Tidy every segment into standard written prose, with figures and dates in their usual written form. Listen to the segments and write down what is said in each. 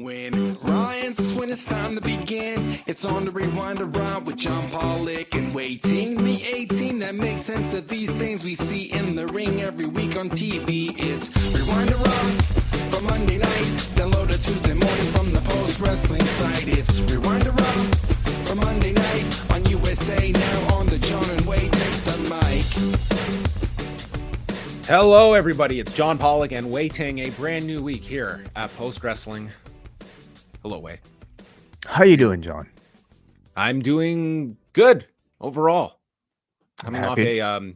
When Ryan's when it's time to begin, it's on the Rewind Around with John Pollock and Wai Ting. The A-Team that makes sense of these things we see in the ring every week on TV. It's Rewind Around for Monday night, download it Tuesday morning from the Post Wrestling site. It's Rewind Around for Monday night on USA Now on the John and Wai Take the mic. Hello everybody, it's John Pollock and Wai Ting, a brand new week here at Post Wrestling. Hello, Wai. How you doing, John? I'm doing good overall. Coming off happy. a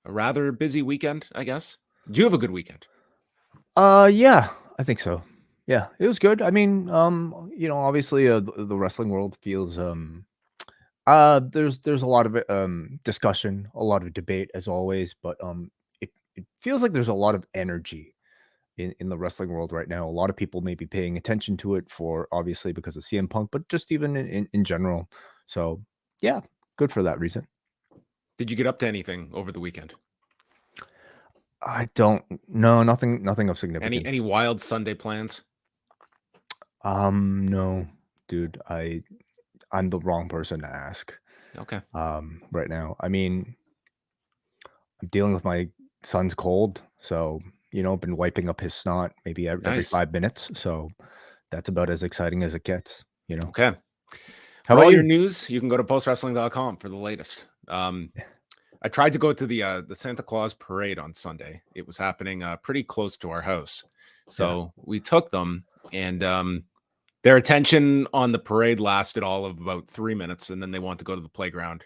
rather busy weekend, I guess. Did you have a good weekend? Yeah, I think so. Yeah, it was good. I mean, obviously, the wrestling world feels there's a lot of discussion, a lot of debate as always, but it feels like there's a lot of energy in the wrestling world right now. A lot of people may be paying attention to it for obviously because of CM Punk, but just even in general. So yeah, good for that reason. Did you get up to anything over the weekend? I don't know. Nothing of significance. Any wild Sunday plans? No, dude. I'm the wrong person to ask. Okay. Right now. I mean, I'm dealing with my son's cold, so been wiping up his snot maybe every 5 minutes. So that's about as exciting as it gets, Okay. How about about your news? You can go to postwrestling.com for the latest. I tried to go to the Santa Claus parade on Sunday. It was happening pretty close to our house. So we took them, and their attention on the parade lasted all of about 3 minutes, and then they wanted to go to the playground.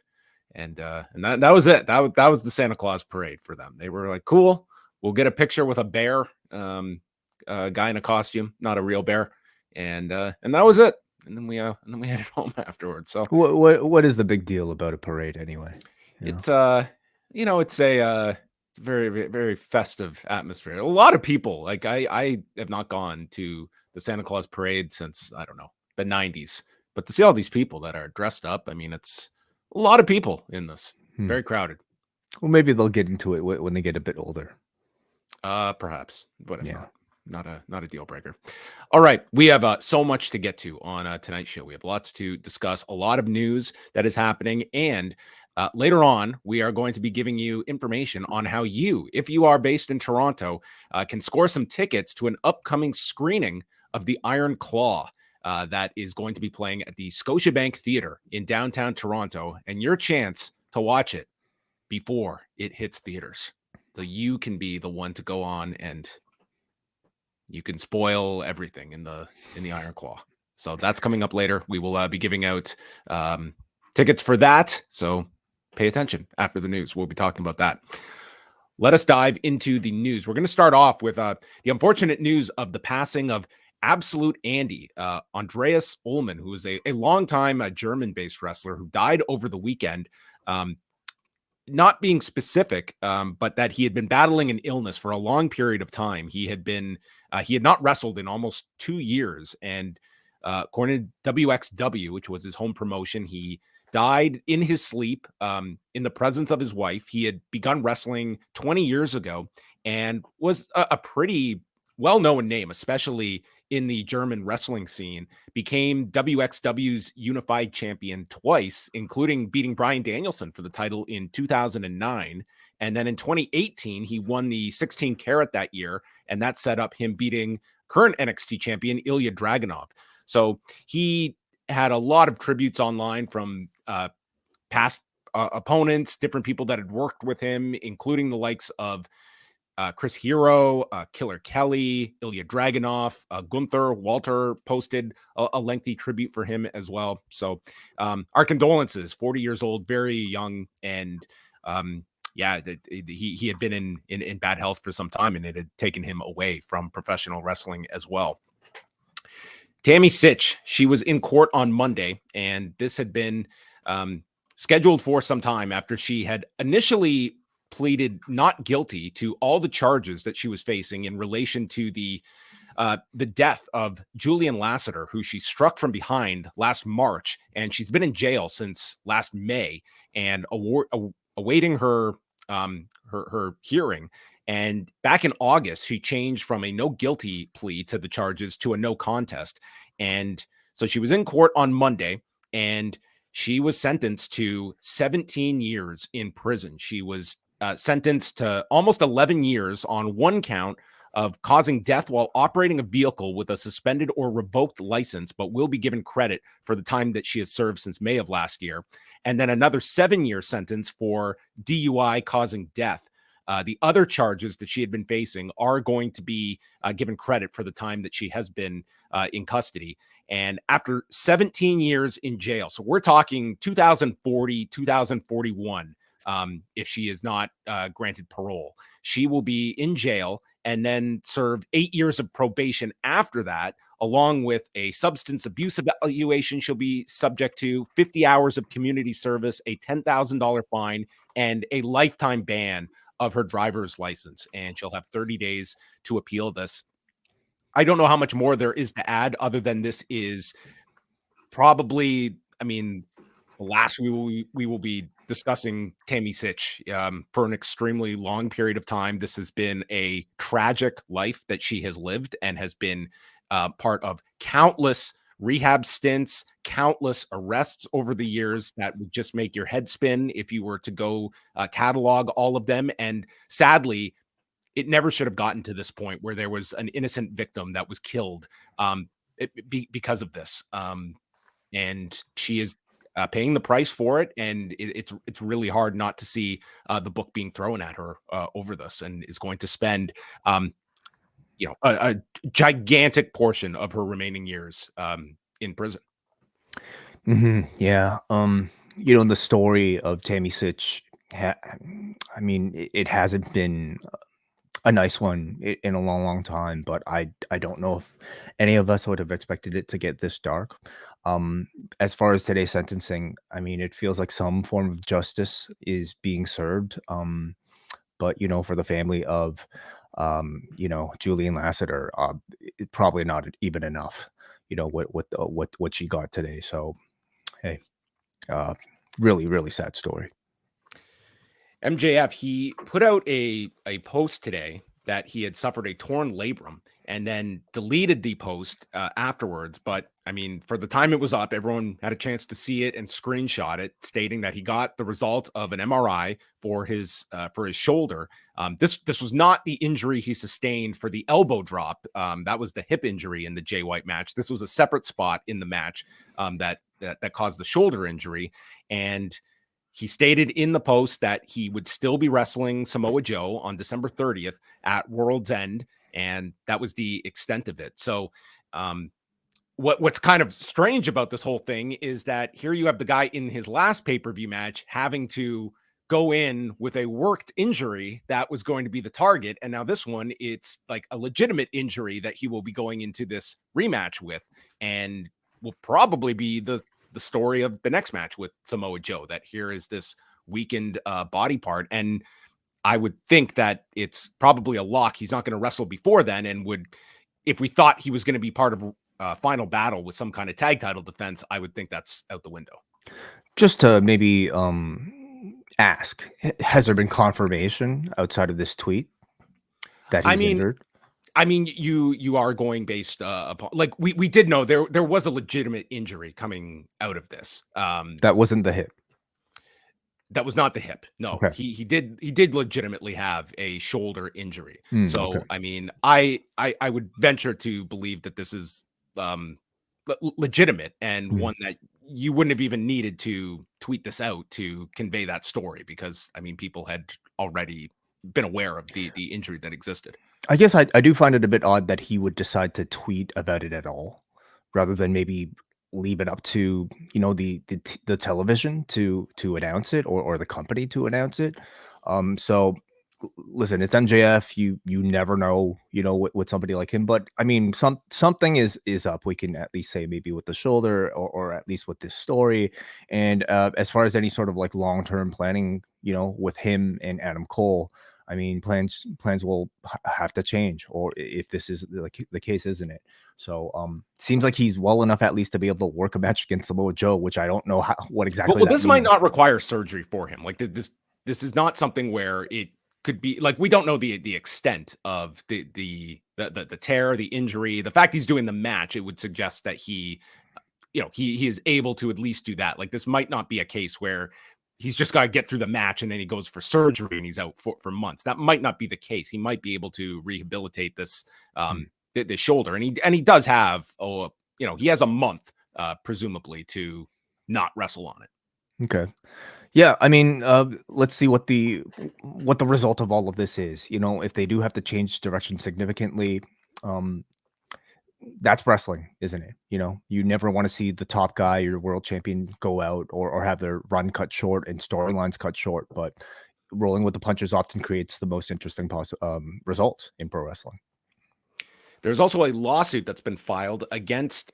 And that was it. That was the Santa Claus parade for them. They were like, cool. We'll get a picture with a bear, a guy in a costume, not a real bear, and that was it. And then we headed home afterwards. So what is the big deal about a parade anyway? It's it's a very, very festive atmosphere. A lot of people, like I have not gone to the Santa Claus parade since I don't know the 90s, but to see all these people that are dressed up, I mean, it's a lot of people in this. Very crowded. Well, maybe they'll get into it when they get a bit older. Perhaps, but if not a deal breaker. All right, we have so much to get to on tonight's show. We have lots to discuss, a lot of news that is happening, and later on, we are going to be giving you information on how you, if you are based in Toronto, can score some tickets to an upcoming screening of the Iron Claw that is going to be playing at the Scotiabank Theatre in downtown Toronto, and your chance to watch it before it hits theaters. So you can be the one to go on and you can spoil everything in the Iron Claw. So that's coming up later. We will be giving out tickets for that. So pay attention after the news. We'll be talking about that. Let us dive into the news. We're going to start off with the unfortunate news of the passing of Absolute Andy, Andreas Ullmann, who is a longtime German-based wrestler who died over the weekend. Not being specific, but that he had been battling an illness for a long period of time. He had not wrestled in almost 2 years. And according to WXW, which was his home promotion, he died in his sleep in the presence of his wife. He had begun wrestling 20 years ago and was a pretty well-known name, especially in the German wrestling scene, became WXW's unified champion twice, including beating Bryan Danielson for the title in 2009. And then in 2018, he won the 16 carat that year, and that set up him beating current NXT champion Ilya Dragunov. So he had a lot of tributes online from past opponents, different people that had worked with him, including the likes of Chris Hero, Killer Kelly, Ilya Dragunov, Gunther, Walter posted a lengthy tribute for him as well. So our condolences, 40 years old, very young. And he had been in bad health for some time, and it had taken him away from professional wrestling as well. Tammy Sytch, she was in court on Monday, and this had been scheduled for some time after she had initially pleaded not guilty to all the charges that she was facing in relation to the death of Julian Lasseter, who she struck from behind last March, and she's been in jail since last May and awaiting her hearing. And back in August, she changed from a no guilty plea to the charges to a no contest. And so she was in court on Monday, and she was sentenced to 17 years in prison. She was sentenced to almost 11 years on one count of causing death while operating a vehicle with a suspended or revoked license, but will be given credit for the time that she has served since May of last year. And then another 7-year sentence for DUI causing death. The other charges that she had been facing are going to be given credit for the time that she has been in custody. And after 17 years in jail, so we're talking 2040, 2041, if she is not granted parole, she will be in jail and then serve 8 years of probation after that, along with a substance abuse evaluation she'll be subject to, 50 hours of community service, a $10,000 fine, and a lifetime ban of her driver's license. And she'll have 30 days to appeal this. I don't know how much more there is to add other than this is probably, the last we will be discussing Tammy Sytch for an extremely long period of time. This has been a tragic life that she has lived and has been part of countless rehab stints, countless arrests over the years that would just make your head spin if you were to go catalog all of them. And sadly, it never should have gotten to this point where there was an innocent victim that was killed because of this. And she is paying the price for it, and it's really hard not to see the book being thrown at her over this, and is going to spend a gigantic portion of her remaining years in prison. Yeah. The story of Tammy Sytch, it hasn't been a nice one in a long time, but I don't know if any of us would have expected it to get this dark. As far as today's sentencing, it feels like some form of justice is being served. But for the family of Julian Lasseter, it probably not even enough, what she got today. So hey, really, really sad story. MJF, he put out a post today that he had suffered a torn labrum and then deleted the post afterwards. But for the time it was up, everyone had a chance to see it and screenshot it, stating that he got the result of an MRI for his shoulder. This was not the injury he sustained for the elbow drop. That was the hip injury in the Jay White match. This was a separate spot in the match that caused the shoulder injury. And he stated in the post that he would still be wrestling Samoa Joe on December 30th at World's End, and that was the extent of it. So what's kind of strange about this whole thing is that here you have the guy in his last pay-per-view match having to go in with a worked injury that was going to be the target, and now this one, it's like a legitimate injury that he will be going into this rematch with, and will probably be the story of the next match with Samoa Joe, that here is this weakened body part. And I would think that it's probably a lock. He's not going to wrestle before then. And if we thought he was going to be part of Final Battle with some kind of tag title defense, I would think that's out the window. Just to maybe ask, has there been confirmation outside of this tweet that he's injured? You are going based upon, like, we did know there was a legitimate injury coming out of this. That wasn't the hip. That was not the hip. No, okay. He did legitimately have a shoulder injury. So, okay. I would venture to believe that this is legitimate and one that you wouldn't have even needed to tweet this out to convey that story, because people had already been aware of the injury that existed. I guess I do find it a bit odd that he would decide to tweet about it at all, rather than maybe leave it up to the television to announce it, or the company to announce it. So listen, it's MJF. You never know, with somebody like him. But something is up. We can at least say maybe with the shoulder, or at least with this story. And as far as any sort of like long-term planning, with him and Adam Cole, plans will have to change, or if this is like the case, isn't it? So seems like he's well enough at least to be able to work a match against Samoa Joe, which I don't know what exactly. Well, this might not require surgery for him. Like this is not something where it could be like, we don't know the extent of the tear, the injury. The fact he's doing the match, it would suggest that he is able to at least do that. Like, this might not be a case where he's just got to get through the match and then he goes for surgery and he's out for months. That might not be the case. He might be able to rehabilitate this the shoulder, and he does have he has a month presumably to not wrestle on it. Okay. Yeah, I mean, let's see what the result of all of this is. If they do have to change direction significantly, that's wrestling, isn't it? You never want to see the top guy, your world champion, go out or have their run cut short and storylines cut short. But rolling with the punches often creates the most interesting results in pro wrestling. There's also a lawsuit that's been filed against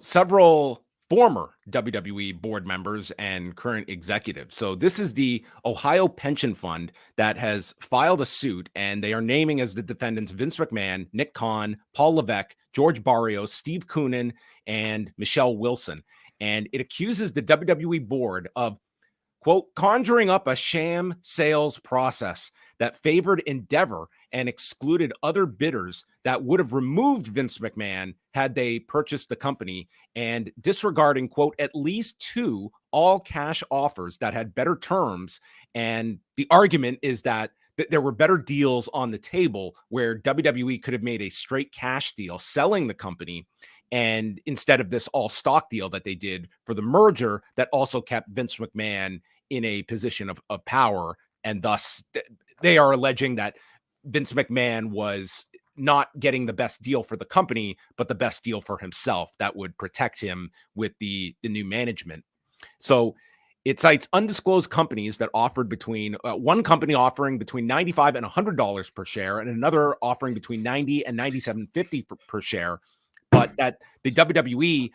several former WWE board members and current executives. So this is the Ohio Pension Fund that has filed a suit, and they are naming as the defendants Vince McMahon, Nick Khan, Paul Levesque, George Barrios, Steve Koonin, and Michelle Wilson. And it accuses the WWE board of, quote, conjuring up a sham sales process that favored Endeavor and excluded other bidders that would have removed Vince McMahon had they purchased the company, and disregarding, quote, at least 2 all-cash offers that had better terms. And the argument is that there were better deals on the table where WWE could have made a straight cash deal selling the company, and instead of this all-stock deal that they did for the merger that also kept Vince McMahon in a position of power. And thus they are alleging that Vince McMahon was not getting the best deal for the company, but the best deal for himself that would protect him with the new management. So it cites undisclosed companies that offered one company offering between $95 and $100 per share, and another offering between $90 and $97.50 per share. But that the WWE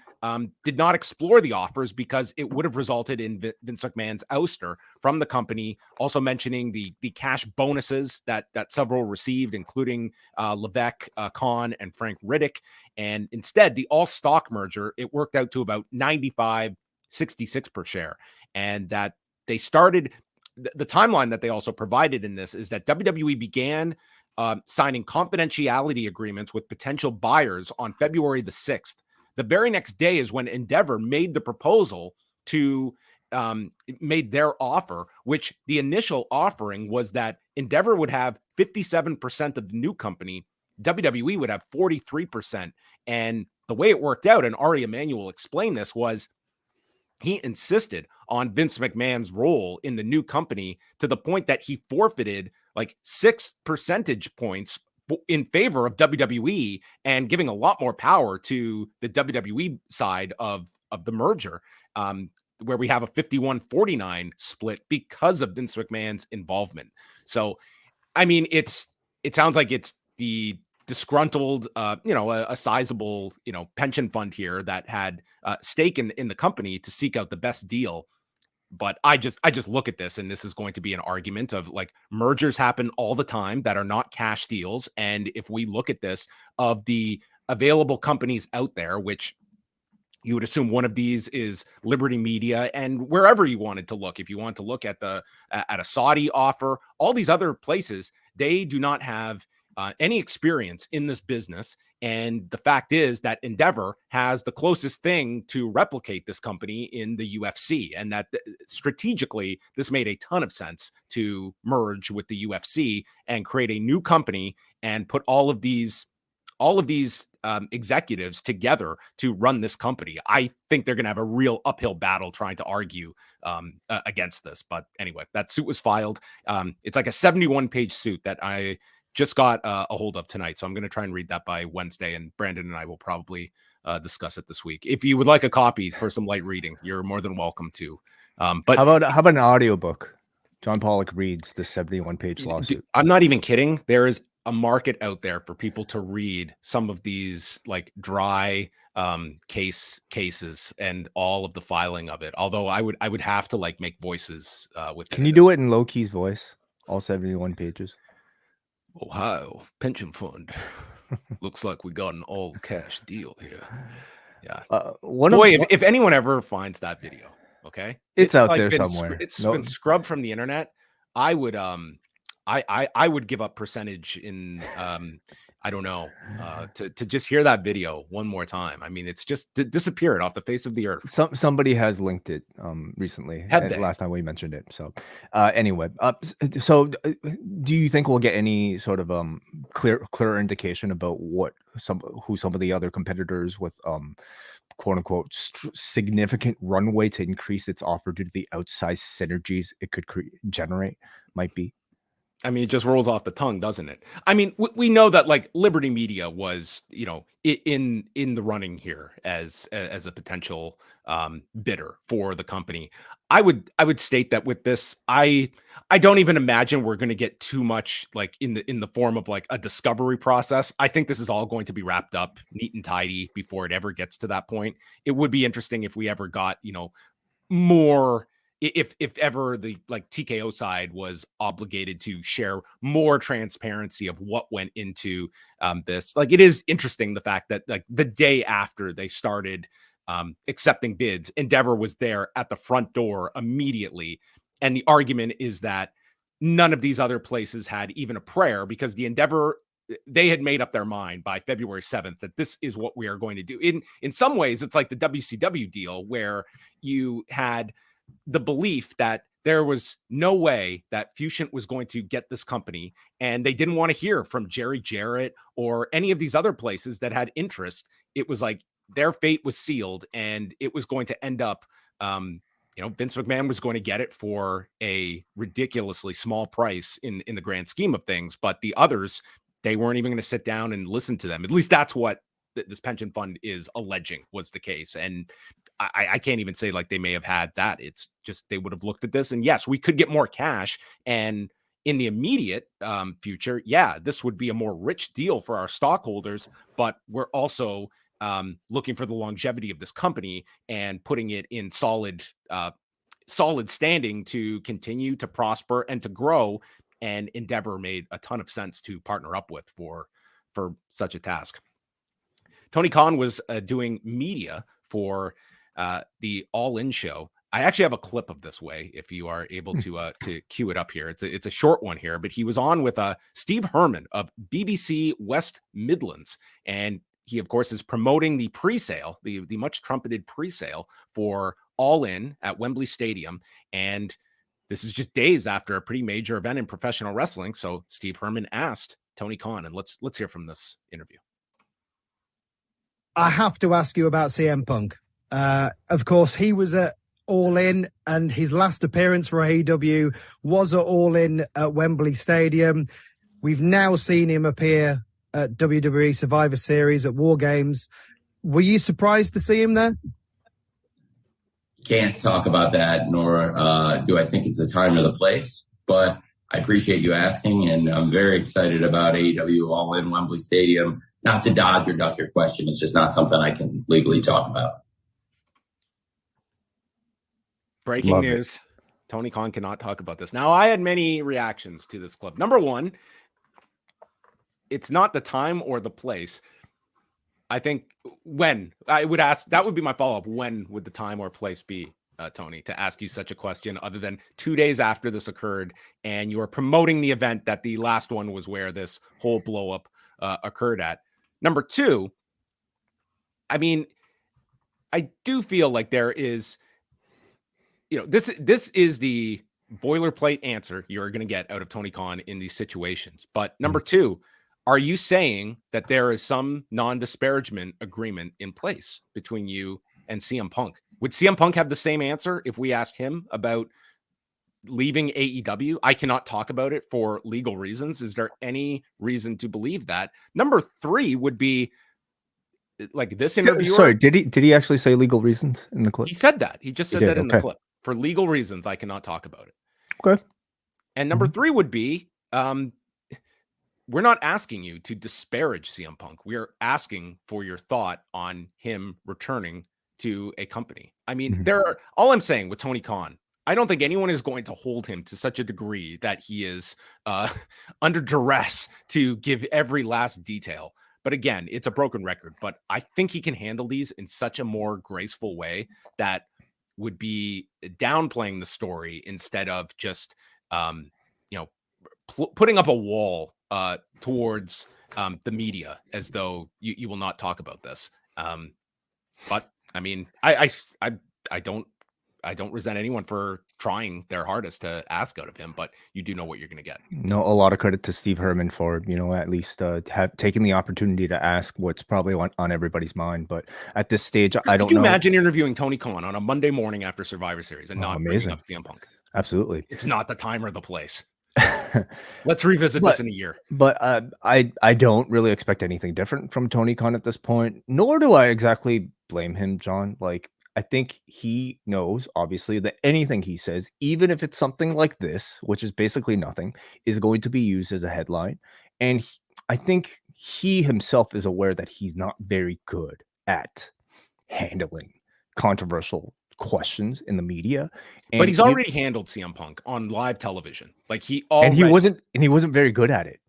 did not explore the offers because it would have resulted in Vince McMahon's ouster from the company. Also mentioning the cash bonuses that several received, including Levesque, Khan, and Frank Riddick. And instead, the all-stock merger, it worked out to about $95.66 per share. And that they started, the timeline that they also provided in this is that WWE began signing confidentiality agreements with potential buyers on February the 6th. The very next day is when Endeavor made the proposal made their offer, which the initial offering was that Endeavor would have 57% of the new company, WWE would have 43%. And the way it worked out, and Ari Emanuel explained this, was he insisted on Vince McMahon's role in the new company to the point that he forfeited like 6 percentage points in favor of WWE, and giving a lot more power to the WWE side of the merger, where we have a 51-49 split because of Vince McMahon's involvement. So, I mean, it sounds like it's the disgruntled, a sizable, pension fund here that had stake in the company to seek out the best deal. But I just look at this, and this is going to be an argument of like, mergers happen all the time that are not cash deals. And if we look at this, of the available companies out there, which you would assume one of these is Liberty Media, and wherever you wanted to look, if you want to look at a Saudi offer, all these other places, they do not have any experience in this business. And the fact is that Endeavor has the closest thing to replicate this company in the UFC, and that strategically, this made a ton of sense to merge with the UFC and create a new company and put all of these executives together to run this company. I think they're going to have a real uphill battle trying to argue against this. But anyway, that suit was filed. It's like a 71-page suit that I just got a hold of tonight. So I'm going to try and read that by Wednesday, and Brandon and I will probably discuss it this week. If you would like a copy for some light reading, you're more than welcome to. But how about an audiobook? John Pollock reads the 71-page lawsuit. I'm not even kidding. There is a market out there for people to read some of these like dry cases and all of the filing of it. Although I would have to like make voices with it. Can you do it in Low-Key's voice? All 71 pages. Ohio pension fund. Looks like we got an all cash deal here. Yeah. If anyone ever finds that video, okay, it's out there somewhere. It's been scrubbed from the internet. I would I would give up percentage in I don't know to just hear that video one more time. I mean, it's just disappeared off the face of the earth. Somebody has linked it recently. Last time we mentioned it. So anyway, so do you think we'll get any sort of clear indication about who some of the other competitors with quote unquote significant runway to increase its offer due to the outsized synergies it could generate might be? I mean, it just rolls off the tongue, doesn't it? I mean, we know that like Liberty Media was, in the running here as a potential bidder for the company. I would state that with this, I don't even imagine we're going to get too much like in the form of like a discovery process. I think this is all going to be wrapped up neat and tidy before it ever gets to that point. It would be interesting if we ever got, more. If ever the like TKO side was obligated to share more transparency of what went into this, like it is interesting the fact that like the day after they started accepting bids, Endeavor was there at the front door immediately, and the argument is that none of these other places had even a prayer because the Endeavor, they had made up their mind by February 7th that this is what we are going to do. In some ways, it's like the WCW deal where you had the belief that there was no way that Fusion was going to get this company, and they didn't want to hear from Jerry Jarrett or any of these other places that had interest. It was like their fate was sealed, and it was going to end up, Vince McMahon was going to get it for a ridiculously small price in the grand scheme of things, but the others, they weren't even going to sit down and listen to them. At least that's what this pension fund is alleging was the case. And I can't even say like they may have had that. It's just they would have looked at this and yes, we could get more cash. And in the immediate future, yeah, this would be a more rich deal for our stockholders. But we're also looking for the longevity of this company and putting it in solid standing to continue to prosper and to grow. And Endeavor made a ton of sense to partner up with for such a task. Tony Khan was doing media for the All In show. I actually have a clip of this way if you are able to cue it up here. It's a short one here, but he was on with Steve Herman of BBC West Midlands, and he of course is promoting the pre-sale, the much trumpeted pre-sale for All In at Wembley Stadium. And this is just days after a pretty major event in professional wrestling. So Steve Herman asked Tony Khan, and let's hear from this interview. I have to ask you about CM Punk. Of course, he was at All In, and his last appearance for AEW was at All In at Wembley Stadium. We've now seen him appear at WWE Survivor Series at War Games. Were you surprised to see him there? Can't talk about that, nor do I think it's the time or the place. But I appreciate you asking, and I'm very excited about AEW All In Wembley Stadium. Not to dodge or duck your question, it's just not something I can legally talk about. Breaking news. Tony Khan cannot talk about this. Now, I had many reactions to this clip. Number one, it's not the time or the place. I think when I would ask, that would be my follow-up. When would the time or place be, Tony, to ask you such a question other than 2 days after this occurred and you are promoting the event that the last one was where this whole blow-up occurred at? Number two, I mean, I do feel like there is, this is the boilerplate answer you're going to get out of Tony Khan in these situations. But number two, are you saying that there is some non-disparagement agreement in place between you and CM Punk? Would CM Punk have the same answer if we asked him about leaving AEW? I cannot talk about it for legal reasons. Is there any reason to believe that? Number three would be like this interviewer. Sorry, did he actually say legal reasons in the clip? He said that. He just said that in the clip. For legal reasons, I cannot talk about it. Okay. And number three would be, we're not asking you to disparage CM Punk. We are asking for your thought on him returning to a company. I mean, all I'm saying with Tony Khan, I don't think anyone is going to hold him to such a degree that he is under duress to give every last detail. But again, it's a broken record, but I think he can handle these in such a more graceful way that would be downplaying the story instead of just, putting up a wall towards the media as though you will not talk about this. But I mean, I don't resent anyone for trying their hardest to ask out of him, but you do know what you're going to get. No, a lot of credit to Steve Herman for, at least have taken the opportunity to ask what's probably on everybody's mind. But at this stage, I don't know. Could you imagine interviewing Tony Khan on a Monday morning after Survivor Series and not bringing up CM Punk? Absolutely. It's not the time or the place. Let's revisit this in a year. But I don't really expect anything different from Tony Khan at this point, nor do I exactly blame him, John. Like, I think he knows, obviously, that anything he says, even if it's something like this, which is basically nothing, is going to be used as a headline. And I think he himself is aware that he's not very good at handling controversial questions in the media. But he's already handled CM Punk on live television. Like he wasn't very good at it.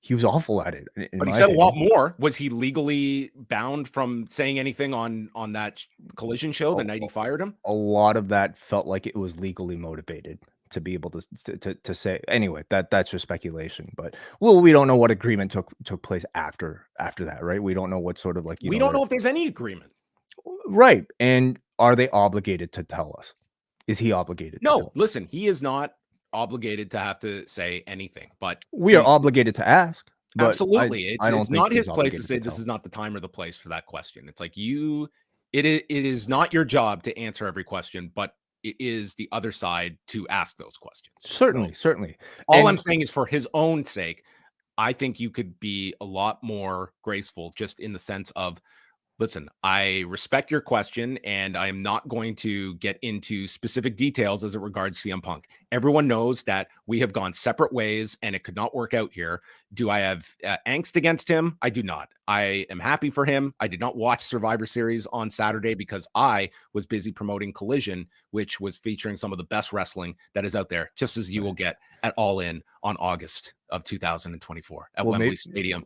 He was awful at it. But he said a lot more. Was he legally bound from saying anything on that Collision show the night he fired him? A lot of that felt like it was legally motivated to be able to say. Anyway, that's just speculation. But we don't know what agreement took place after that, right? We don't know what sort of we don't know if there's any agreement. Right. And are they obligated to tell us? Is he obligated? No, listen, he is not obligated to have to say anything, but we are obligated to ask. Absolutely. It's not his place to say this is not the time or the place for that question. It's like it is not your job to answer every question, but it is the other side to ask those questions. Certainly. All I'm saying is for his own sake, I think you could be a lot more graceful just in the sense of, listen, I respect your question, and I am not going to get into specific details as it regards CM Punk. Everyone knows that we have gone separate ways, and it could not work out here. Do I have angst against him? I do not. I am happy for him. I did not watch Survivor Series on Saturday because I was busy promoting Collision, which was featuring some of the best wrestling that is out there, just as you will get at All In on August of 2024 at Wembley Stadium.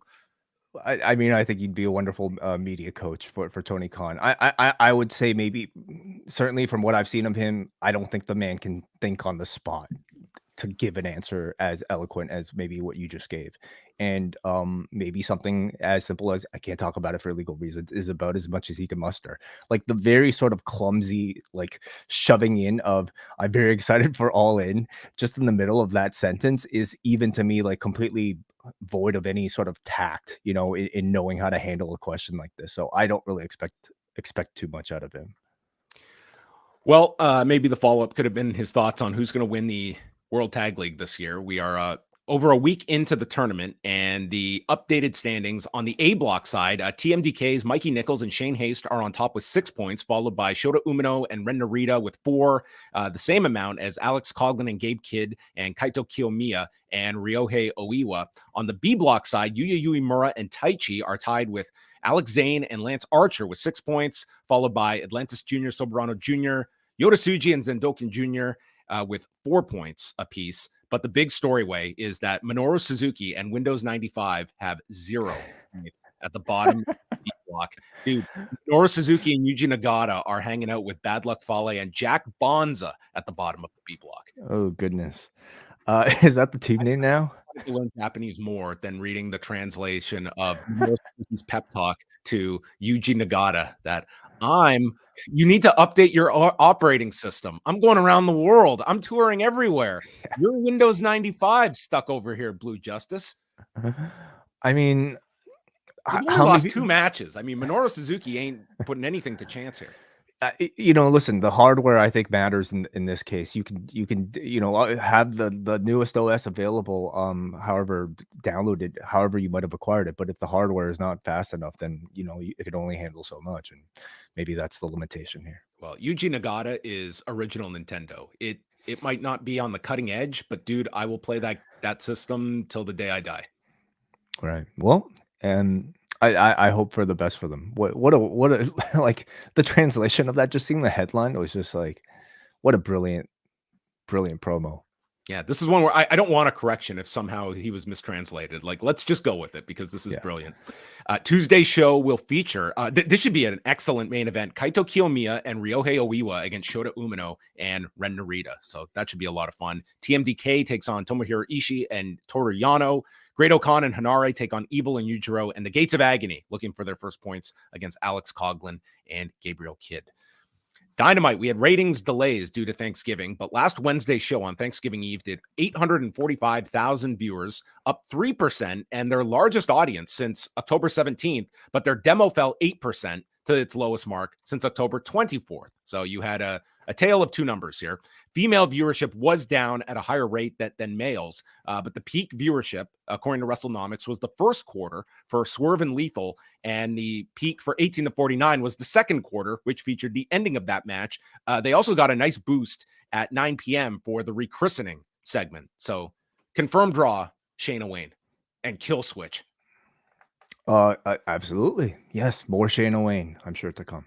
I mean, I think he'd be a wonderful media coach for Tony Khan. I would say maybe, certainly from what I've seen of him, I don't think the man can think on the spot to give an answer as eloquent as maybe what you just gave. And maybe something as simple as, I can't talk about it for legal reasons, is about as much as he can muster. Like the very sort of clumsy, like shoving in of, I'm very excited for All In, just in the middle of that sentence is even to me like completely void of any sort of tact, in knowing how to handle a question like this. So I don't really expect too much out of him. Well, maybe the follow-up could have been his thoughts on who's going to win the World Tag League this year. We are over a week into the tournament, and the updated standings on the A block side, TMDK's Mikey Nichols and Shane Haste are on top with 6 points, followed by Shota Umino and Ren Narita with 4, the same amount as Alex Coughlin and Gabe Kidd and Kaito Kiyomiya and Ryohei Oiwa. On the B block side, Yuya Uemura and Taichi are tied with Alex Zane and Lance Archer with 6 points, followed by Atlantis Jr., Soberano Jr., Yota Tsuji and Zendoken Jr. With 4 points apiece. But the big story is that Minoru Suzuki and Windows 95 have 0 points at the bottom of the B block. Dude, Minoru Suzuki and Yuji Nagata are hanging out with Bad Luck Fale and Jack Bonza at the bottom of the B block. Oh, goodness. Is that the team name now? I learned Japanese more than reading the translation of Suzuki's pep talk to Yuji Nagata that you need to update your operating system. I'm going around the world. I'm touring everywhere. Your Windows 95 stuck over here, Blue Justice. I mean, he lost 2 matches. I mean, Minoru Suzuki ain't putting anything to chance here. Listen, the hardware I think matters in this case. You can have the newest OS available, however downloaded, however you might have acquired it. But if the hardware is not fast enough, then it can only handle so much, and maybe that's the limitation here. Well, Yuji Nagata is original Nintendo. It might not be on the cutting edge, but dude, I will play that system till the day I die. Right. Well, and I hope for the best for them. What a like the translation of that, just seeing the headline, it was just like, what a brilliant promo. Yeah, this is one where I don't want a correction if somehow he was mistranslated. Like, let's just go with it because this is brilliant. Tuesday's show will feature, this should be an excellent main event, Kaito Kiyomiya and Ryohei Oiwa against Shota Umino and Ren Narita. So that should be a lot of fun. TMDK takes on Tomohiro Ishii and Toru Yano. Great Okan and Hanare take on Evil and Yujiro, and the Gates of Agony looking for their first points against Alex Coughlin and Gabriel Kidd. Dynamite, we had ratings delays due to Thanksgiving, but last Wednesday's show on Thanksgiving Eve did 845,000 viewers, up 3%, and their largest audience since October 17th, but their demo fell 8% to its lowest mark since October 24th. So you had a tale of two numbers here. Female viewership was down at a higher rate than males, but the peak viewership, according to WrestleNomics, was the first quarter for Swerve and Lethal, and the peak for 18 to 49 was the second quarter, which featured the ending of that match. They also got a nice boost at 9 p.m. for the rechristening segment. So confirmed Raw, Shayna Wayne, and Kill Switch. Absolutely. Yes, more Shayna Wayne, I'm sure to come.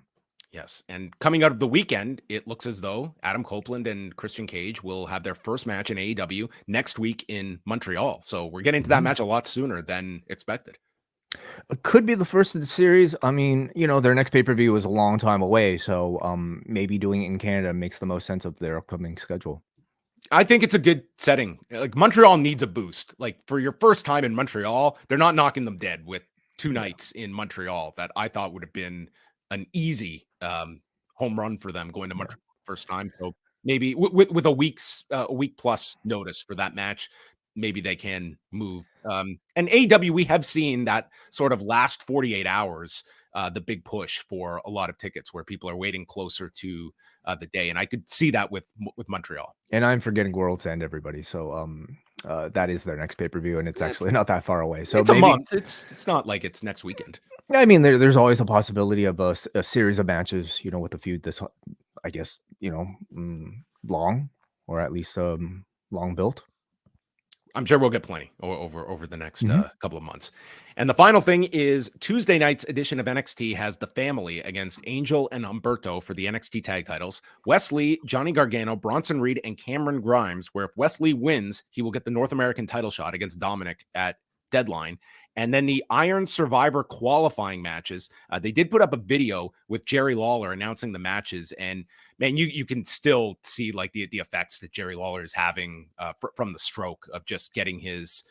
Yes, and coming out of the weekend, it looks as though Adam Copeland and Christian Cage will have their first match in AEW next week in Montreal. So we're getting to that match a lot sooner than expected. It could be the first of the series. I mean, their next pay-per-view is a long time away, so maybe doing it in Canada makes the most sense of their upcoming schedule. I think it's a good setting. Like, Montreal needs a boost. Like, for your first time in Montreal, they're not knocking them dead with two nights in Montreal that I thought would have been an easy home run for them going to Montreal first time. So maybe with a week plus notice for that match, maybe they can move. And AEW, we have seen that sort of last 48 hours, the big push for a lot of tickets where people are waiting closer to the day. And I could see that with Montreal. And I'm forgetting World's End, everybody. So that is their next pay-per-view, and it's actually not that far away. So it's a month. It's not like it's next weekend. I mean, there's always a possibility of a series of matches, with a feud this, I guess, long, or at least long built. I'm sure we'll get plenty over the next couple of months. And the final thing is Tuesday night's edition of NXT has The Family against Angel and Humberto for the NXT tag titles. Wesley, Johnny Gargano, Bronson Reed, and Cameron Grimes, where if Wesley wins, he will get the North American title shot against Dominik at Deadline. And then the Iron Survivor qualifying matches. They did put up a video with Jerry Lawler announcing the matches. And man, you can still see like the effects that Jerry Lawler is having from the stroke of just getting his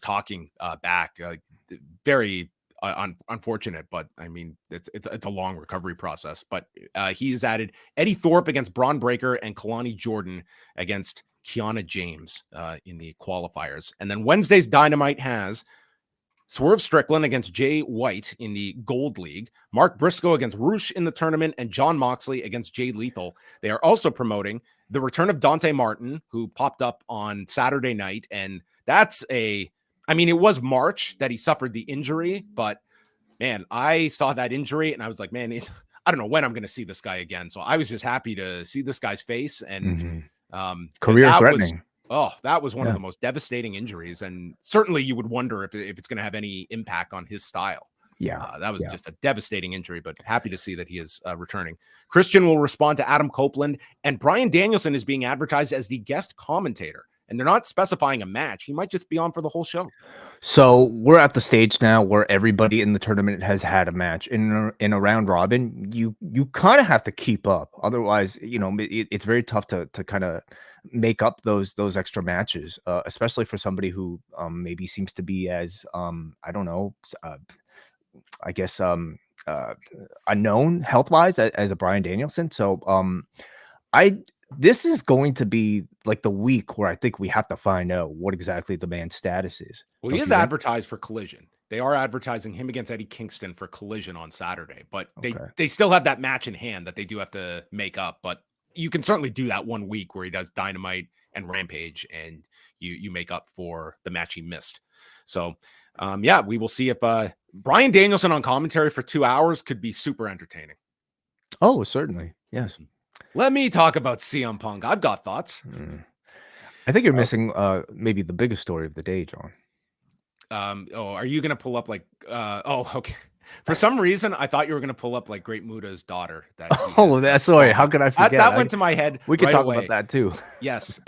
talking back. Very unfortunate, but I mean, it's a long recovery process. But he's added Eddie Thorpe against Braun Breaker and Kalani Jordan against Kiana James in the qualifiers. And then Wednesday's Dynamite has Swerve Strickland against Jay White in the Gold League, Mark Briscoe against Roosh in the tournament, and John Moxley against Jay Lethal. They are also promoting the return of Dante Martin, who popped up on Saturday night. And it was March that he suffered the injury, but man, I saw that injury and I was like, man, I don't know when I'm going to see this guy again. So I was just happy to see this guy's face and career threatening. That was one of the most devastating injuries, and certainly you would wonder if it's going to have any impact on his style. That was just a devastating injury, but happy to see that he is returning. Christian will respond to Adam Copeland, and Bryan Danielson is being advertised as the guest commentator, and they're not specifying a match. He might just be on for the whole show. So we're at the stage now where everybody in the tournament has had a match in a round robin. You kind of have to keep up. Otherwise, it's very tough to kind of make up those extra matches, especially for somebody who maybe seems to be as unknown health-wise as a Bryan Danielson. So this is going to be like the week where I think we have to find out what exactly the man's status is. Well, he is advertised for Collision. They are advertising him against Eddie Kingston for Collision on Saturday, but they still have that match in hand that they do have to make up. But you can certainly do that one week where he does Dynamite and Rampage, and you make up for the match he missed. So, we will see if Bryan Danielson on commentary for 2 hours could be super entertaining. Oh, certainly. Yes. Let me talk about CM Punk. I've got thoughts. I think you're missing maybe the biggest story of the day, John. Are you going to pull up okay. For some reason, I thought you were going to pull up like Great Muda's daughter. That's sorry. How could I forget? That went to my head. We could right talk away. about that too. Yes.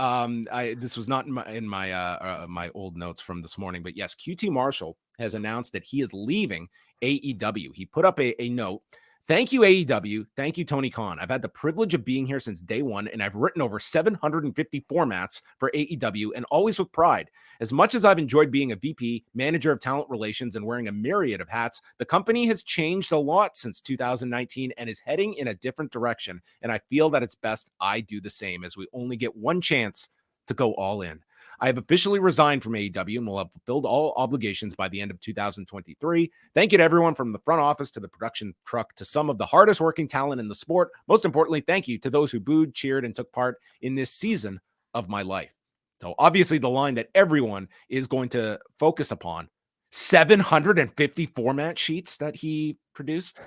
This was not in my old notes from this morning, but yes, QT Marshall has announced that he is leaving AEW. He put up a note. Thank you, AEW. Thank you, Tony Khan. I've had the privilege of being here since day one, and I've written over 750 formats for AEW, and always with pride. As much as I've enjoyed being a VP, manager of talent relations, and wearing a myriad of hats, the company has changed a lot since 2019 and is heading in a different direction. And I feel that it's best I do the same, as we only get one chance to go all in. I have officially resigned from AEW and will have fulfilled all obligations by the end of 2023. Thank you to everyone from the front office to the production truck to some of the hardest working talent in the sport. Most importantly, thank you to those who booed, cheered, and took part in this season of my life. So obviously the line that everyone is going to focus upon, 750 format sheets that he produced.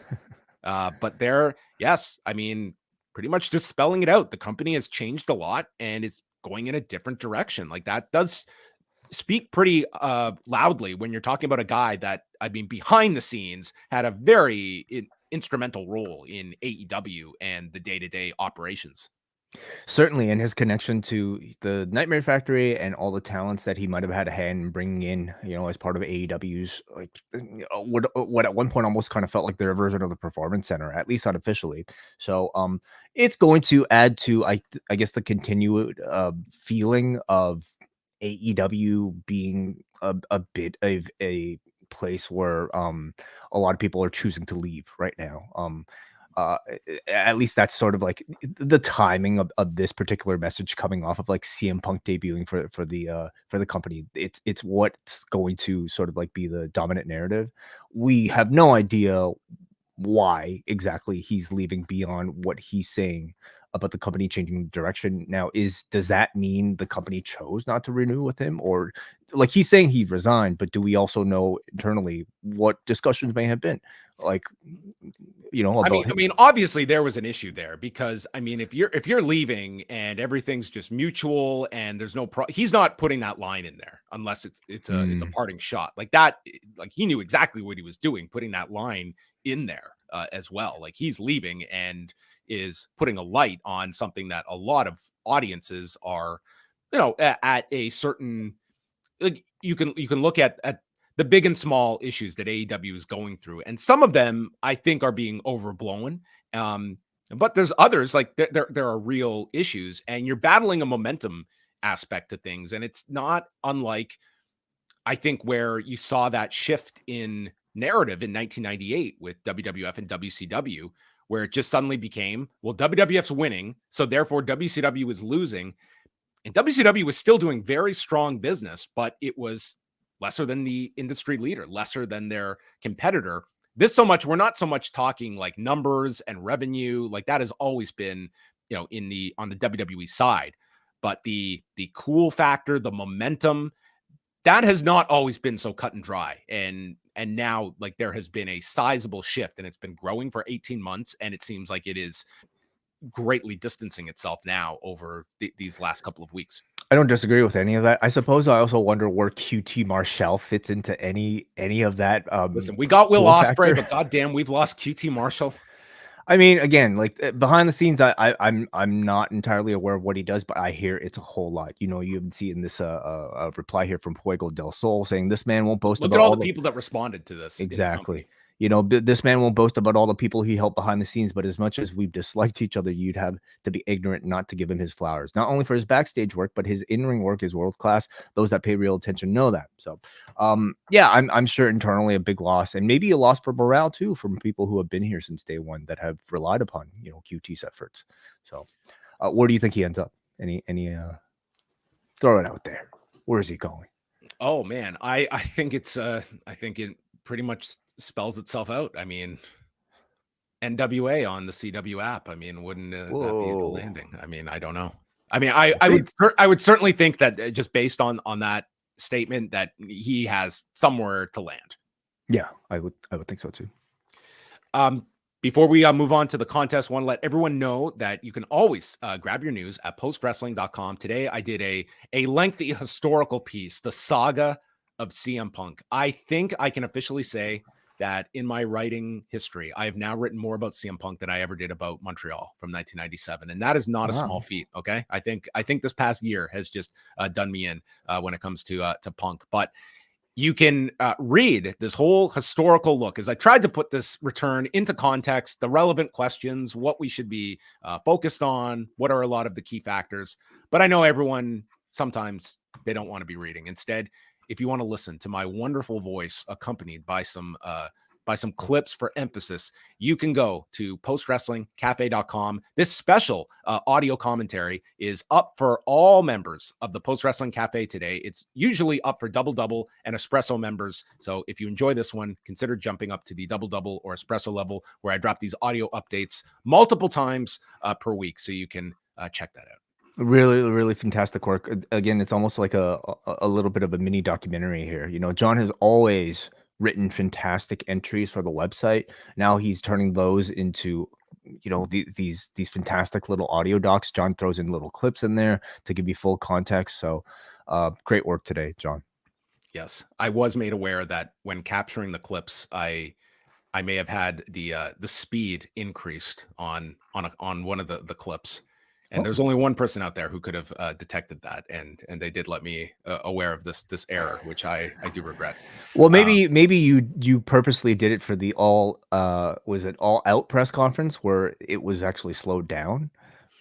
But there, yes, I mean, pretty much just spelling it out. The company has changed a lot and it's going in a different direction. Like that does speak pretty loudly when you're talking about a guy that, I mean, behind the scenes had a very instrumental role in AEW and the day-to-day operations. Certainly, and his connection to the Nightmare Factory and all the talents that he might have had a hand in bringing in, as part of AEW's, like, what at one point almost kind of felt like their version of the Performance Center, at least unofficially. So, it's going to add to, I guess, the continued feeling of AEW being a bit of a place where a lot of people are choosing to leave right now. At least that's sort of like the timing of this particular message coming off of like CM Punk debuting for the company. It's what's going to sort of like be the dominant narrative. We have no idea why exactly he's leaving beyond what he's saying about the company changing direction. Now, does that mean the company chose not to renew with him, or like he's saying he resigned, but do we also know internally what discussions may have been? Like, about I mean, obviously there was an issue there because I mean, if you're leaving and everything's just mutual and there's no he's not putting that line in there unless it's a parting shot like that. Like he knew exactly what he was doing, putting that line in there as well. Like he's leaving and is putting a light on something that a lot of audiences are, at a certain, like you can look at the big and small issues that AEW is going through. And some of them I think are being overblown. But there's others like there are real issues and you're battling a momentum aspect to things. And it's not unlike, I think, where you saw that shift in narrative in 1998 with WWF and WCW, where it just suddenly became, well, WWF's winning, so therefore WCW is losing. And WCW was still doing very strong business, but it was lesser than the industry leader, lesser than their competitor. We're not so much talking like numbers and revenue, like that has always been, on the WWE side. But the cool factor, the momentum, that has not always been so cut and dry. And now, like, there has been a sizable shift and it's been growing for 18 months. And it seems like it is greatly distancing itself now over these last couple of weeks. I don't disagree with any of that. I suppose I also wonder where QT Marshall fits into any of that. Listen, we got Will Ospreay, but goddamn, we've lost QT Marshall. I mean, again, like behind the scenes, I'm not entirely aware of what he does, but I hear it's a whole lot. You even see in this a reply here from Fuego del Sol saying this man won't boast about all the people that responded to this. Exactly. This man won't boast about all the people he helped behind the scenes, but as much as we've disliked each other, you'd have to be ignorant not to give him his flowers, not only for his backstage work, but his in-ring work is world-class. Those that pay real attention know that. So, yeah, I'm sure internally a big loss, and maybe a loss for morale too, from people who have been here since day one that have relied upon, QT's efforts. So, where do you think he ends up? Any throw it out there. Where is he going? Oh man, I think it pretty much spells itself out. I mean, NWA on the CW app. I mean, wouldn't that be the landing? I mean, I don't know. I mean, I would certainly think that just based on that statement that he has somewhere to land. Yeah, I would think so too. Before we move on to the contest, I want to let everyone know that you can always grab your news at postwrestling.com. Today, I did a lengthy historical piece, the saga of CM Punk. I think I can officially say that in my writing history, I have now written more about CM Punk than I ever did about Montreal from 1997, and that is not a small feat. Okay, I think this past year has just done me in when it comes to Punk, but. You can read this whole historical look as I tried to put this return into context, the relevant questions, what we should be focused on, what are a lot of the key factors. But I know everyone, sometimes they don't want to be reading. Instead, if you want to listen to my wonderful voice accompanied by some clips for emphasis, you can go to postwrestlingcafe.com. This special audio commentary is up for all members of the Post Wrestling Cafe today. It's usually up for double and espresso members. So if you enjoy this one, consider jumping up to the double or espresso level, where I drop these audio updates multiple times per week. So you can check that out. Really, really fantastic work. Again, it's almost like a little bit of a mini documentary here. You know, John has always written fantastic entries for the website. Now he's turning those into, you know, these fantastic little audio docs. John throws in little clips in there to give you full context. So great work today, John. Yes, I was made aware that when capturing the clips, I may have had the speed increased on one of the clips. And there's only one person out there who could have detected that, and they did let me aware of this error, which I do regret. Well, maybe you purposely did it for the all out press conference where it was actually slowed down.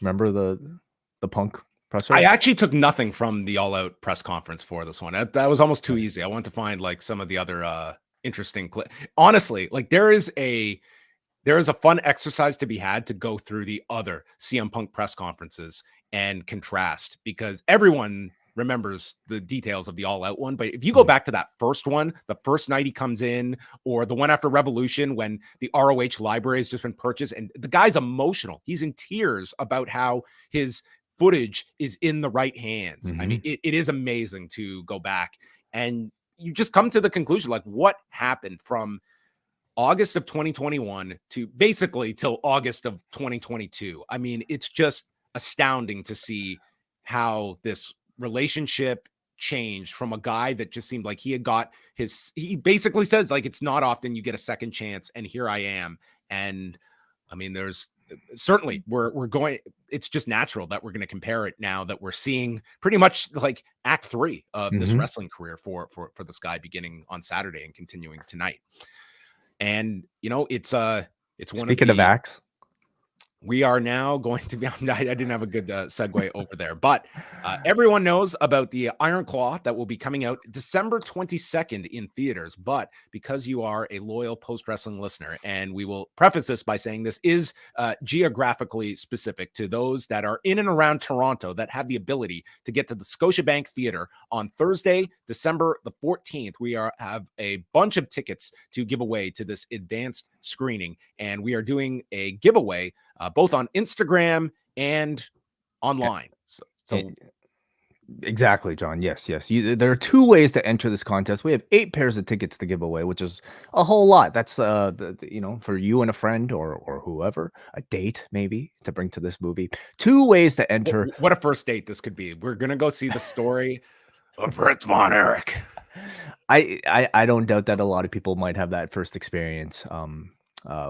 Remember the Punk presser? I actually took nothing from the all out press conference for this one. That was almost too easy. I wanted to find like some of the other interesting clips. Honestly, like there is a fun exercise to be had to go through the other CM Punk press conferences and contrast, because everyone remembers the details of the All Out one. But if you go back to that first one, the first night he comes in, or the one after Revolution when the ROH library has just been purchased and the guy's emotional. He's in tears about how his footage is in the right hands. I mean, it is amazing to go back and you just come to the conclusion, like what happened from August of 2021 to basically till August of 2022. I mean, it's just astounding to see how this relationship changed from a guy that just seemed like he basically says like, it's not often you get a second chance. And here I am. And I mean, there's certainly we're going, it's just natural that we're going to compare it now that we're seeing pretty much like act 3 of this wrestling career for this guy, beginning on Saturday and continuing tonight. And, you know, it's one Speaking of acts, we are now going to be, I didn't have a good segue over there, but everyone knows about the Iron Claw that will be coming out December 22nd in theaters. But because you are a loyal Post Wrestling listener, and we will preface this by saying this is geographically specific to those that are in and around Toronto that have the ability to get to the Scotiabank Theatre on Thursday, December the 14th. We have a bunch of tickets to give away to this advanced screening, and we are doing a giveaway both on Instagram and online. So exactly, John. Yes. There are 2 ways to enter this contest. We have 8 pairs of tickets to give away, which is a whole lot. That's you know, for you and a friend or whoever, a date maybe to bring to this movie. 2 ways to enter. What a first date this could be. We're gonna go see the story of Fritz Von Erich. I don't doubt that a lot of people might have that first experience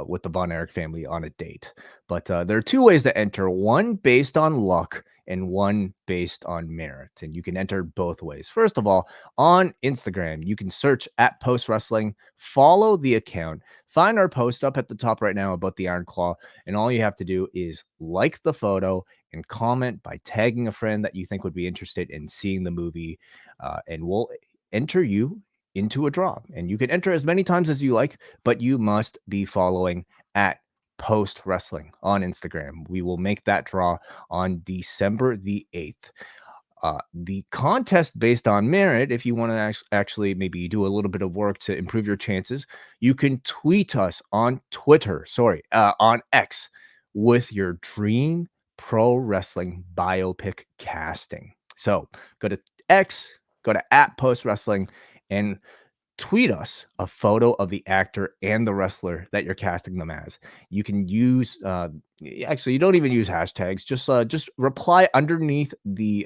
with the Von Erich family on a date. But there are 2 ways to enter, one based on luck and one based on merit. And you can enter both ways. First of all, on Instagram, you can search at Post Wrestling, follow the account, find our post up at the top right now about the Iron Claw. And all you have to do is like the photo and comment by tagging a friend that you think would be interested in seeing the movie. And we'll enter you into a draw, and you can enter as many times as you like, but you must be following at Post Wrestling on Instagram. We will make that draw on December the 8th. The contest based on merit, if you want to actually maybe do a little bit of work to improve your chances, you can tweet us on on X with your dream pro wrestling biopic casting. So go to X, go to at Post Wrestling, and tweet us a photo of the actor and the wrestler that you're casting them as. You can use actually, you don't even use hashtags. Just reply underneath the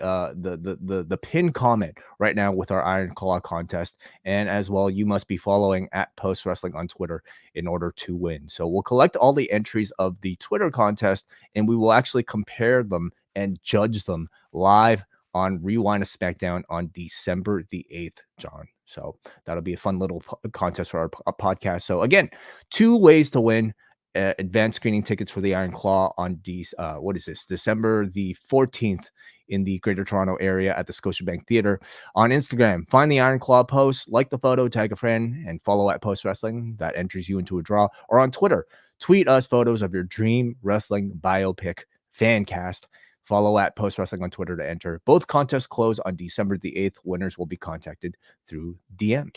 pin comment right now with our Iron Claw contest. And as well, you must be following at Post Wrestling on Twitter in order to win. So we'll collect all the entries of the Twitter contest, and we will actually compare them and judge them live on Rewind a SmackDown on December the 8th, John. So that'll be a fun little contest for our podcast. So again, 2 ways to win advanced screening tickets for the Iron Claw on December the 14th in the Greater Toronto area at the Scotiabank Theatre. On Instagram, find the Iron Claw post, like the photo, tag a friend, and follow at Post Wrestling. That enters you into a draw. Or on Twitter, tweet us photos of your dream wrestling biopic fan cast. Follow at Post Wrestling on Twitter to enter. Both contests close on December the 8th. Winners will be contacted through DMs.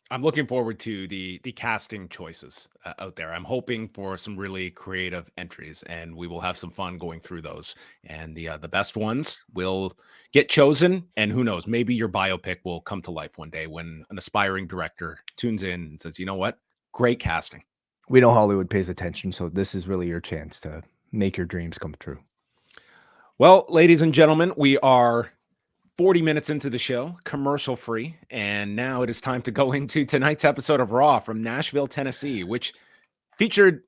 I'm looking forward to the casting choices out there. I'm hoping for some really creative entries, and we will have some fun going through those. And the best ones will get chosen. And who knows, maybe your biopic will come to life one day when an aspiring director tunes in and says, you know what, great casting. We know Hollywood pays attention, so this is really your chance to make your dreams come true. Well, ladies and gentlemen, we are 40 minutes into the show, commercial free, and now it is time to go into tonight's episode of Raw from Nashville, Tennessee, which featured,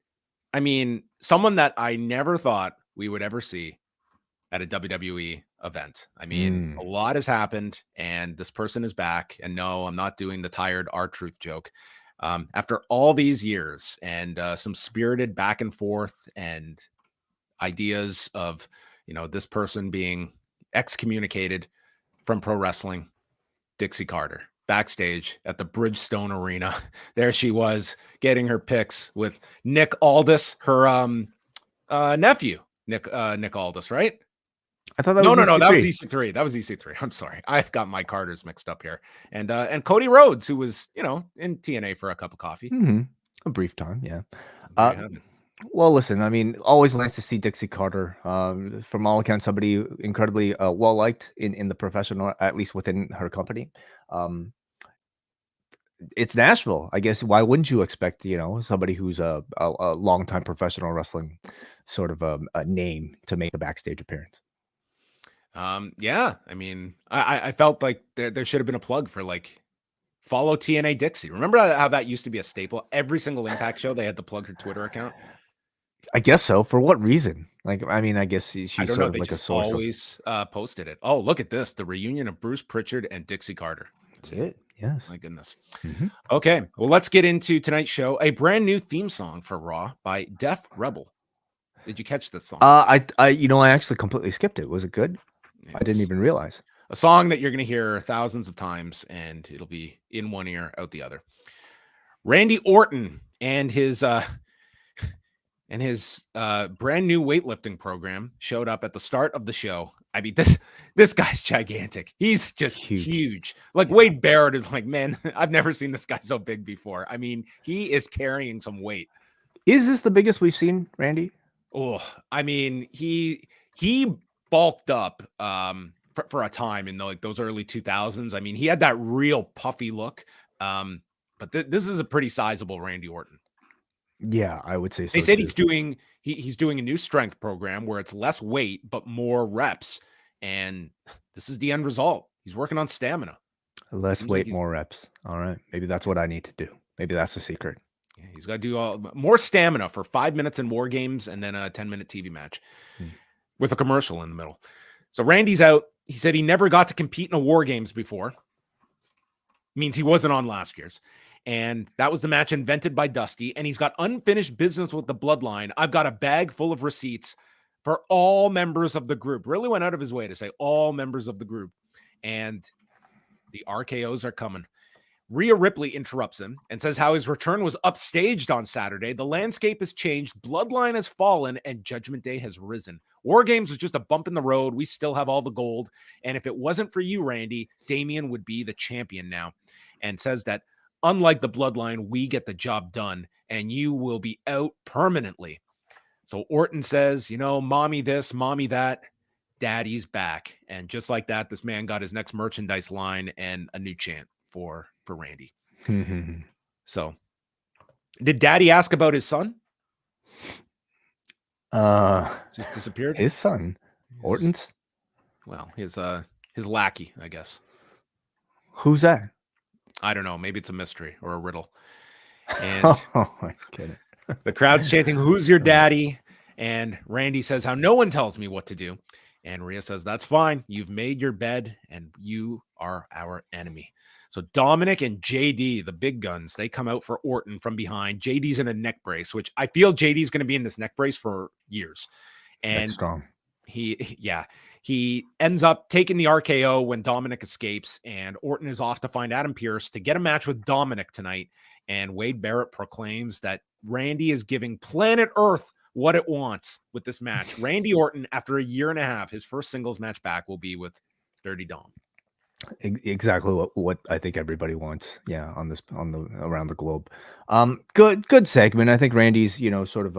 someone that I never thought we would ever see at a WWE event. A lot has happened, and this person is back. And no, I'm not doing the tired R-Truth joke. After all these years and some spirited back and forth and ideas of this person being excommunicated from pro wrestling, Dixie Carter, backstage at the Bridgestone Arena. There she was getting her pics with Nick Aldis, her nephew, Nick Aldis, right? I thought that no, was that was EC3. That was EC3. I'm sorry. I've got my Carters mixed up here. And Cody Rhodes, who was, in TNA for a cup of coffee. Mm-hmm. A brief time, yeah. Well, listen, always nice to see Dixie Carter. From all accounts, somebody incredibly well-liked in the profession, or at least within her company. It's Nashville. I guess, why wouldn't you expect, somebody who's a long-time professional wrestling sort of a name to make a backstage appearance? Yeah. I felt like there should have been a plug for, follow TNA Dixie. Remember how that used to be a staple? Every single Impact show, they had to plug her Twitter account. I guess so. For what reason? I guess she's sort of like a source. Always posted it. Oh, look at this. The reunion of Bruce Pritchard and Dixie Carter. That's it. Yes. My goodness. Mm-hmm. Okay. Well, let's get into tonight's show. A brand new theme song for Raw by Def Rebel. Did you catch this song? I actually completely skipped it. Was it good? I didn't even realize. A song that you're going to hear thousands of times, and it'll be in one ear, out the other. Randy Orton and his brand new weightlifting program showed up at the start of the show. This guy's gigantic. He's just huge. Wade Barrett is like, man, I've never seen this guy so big before. He is carrying some weight. Is this the biggest we've seen, Randy? Oh, he bulked up for a time in those early 2000s. He had that real puffy look. But this is a pretty sizable Randy Orton. Yeah, I would say so. They said he's doing a new strength program where it's less weight but more reps, and this is the end result. He's working on stamina. Less weight, more reps. All right, maybe that's what I need to do. Maybe that's the secret. Yeah, he's got to do more stamina for 5 minutes in War Games and then a 10-minute TV match with a commercial in the middle. So Randy's out. He said he never got to compete in a War Games before. Means he wasn't on last year's. And that was the match invented by Dusty. And he's got unfinished business with the Bloodline. I've got a bag full of receipts for all members of the group. Really went out of his way to say all members of the group. And the RKOs are coming. Rhea Ripley interrupts him and says how his return was upstaged on Saturday. The landscape has changed. Bloodline has fallen and Judgment Day has risen. War Games was just a bump in the road. We still have all the gold. And if it wasn't for you, Randy, Damian would be the champion now. And says that unlike the Bloodline, we get the job done and you will be out permanently. So Orton says, mommy this, mommy that, daddy's back. And just like that, this man got his next merchandise line and a new chant for Randy. So, did Daddy ask about his son? Just disappeared. His son, Orton's. Well, his lackey, I guess. Who's that? I don't know. Maybe it's a mystery or a riddle. And I get it. the crowd's chanting, "Who's your daddy?" And Randy says, "How no one tells me what to do." And Rhea says, "That's fine. You've made your bed and you are our enemy." So Dominik and JD, the big guns, they come out for Orton from behind. JD's in a neck brace, which I feel JD's going to be in this neck brace for years. And that's strong. He ends up taking the RKO when Dominik escapes, and Orton is off to find Adam Pearce to get a match with Dominik tonight. And Wade Barrett proclaims that Randy is giving planet Earth what it wants with this match. Randy Orton, after a year and a half, his first singles match back will be with Dirty Dom. Exactly what I think everybody wants. Yeah, around the globe. Good segment. I think Randy's sort of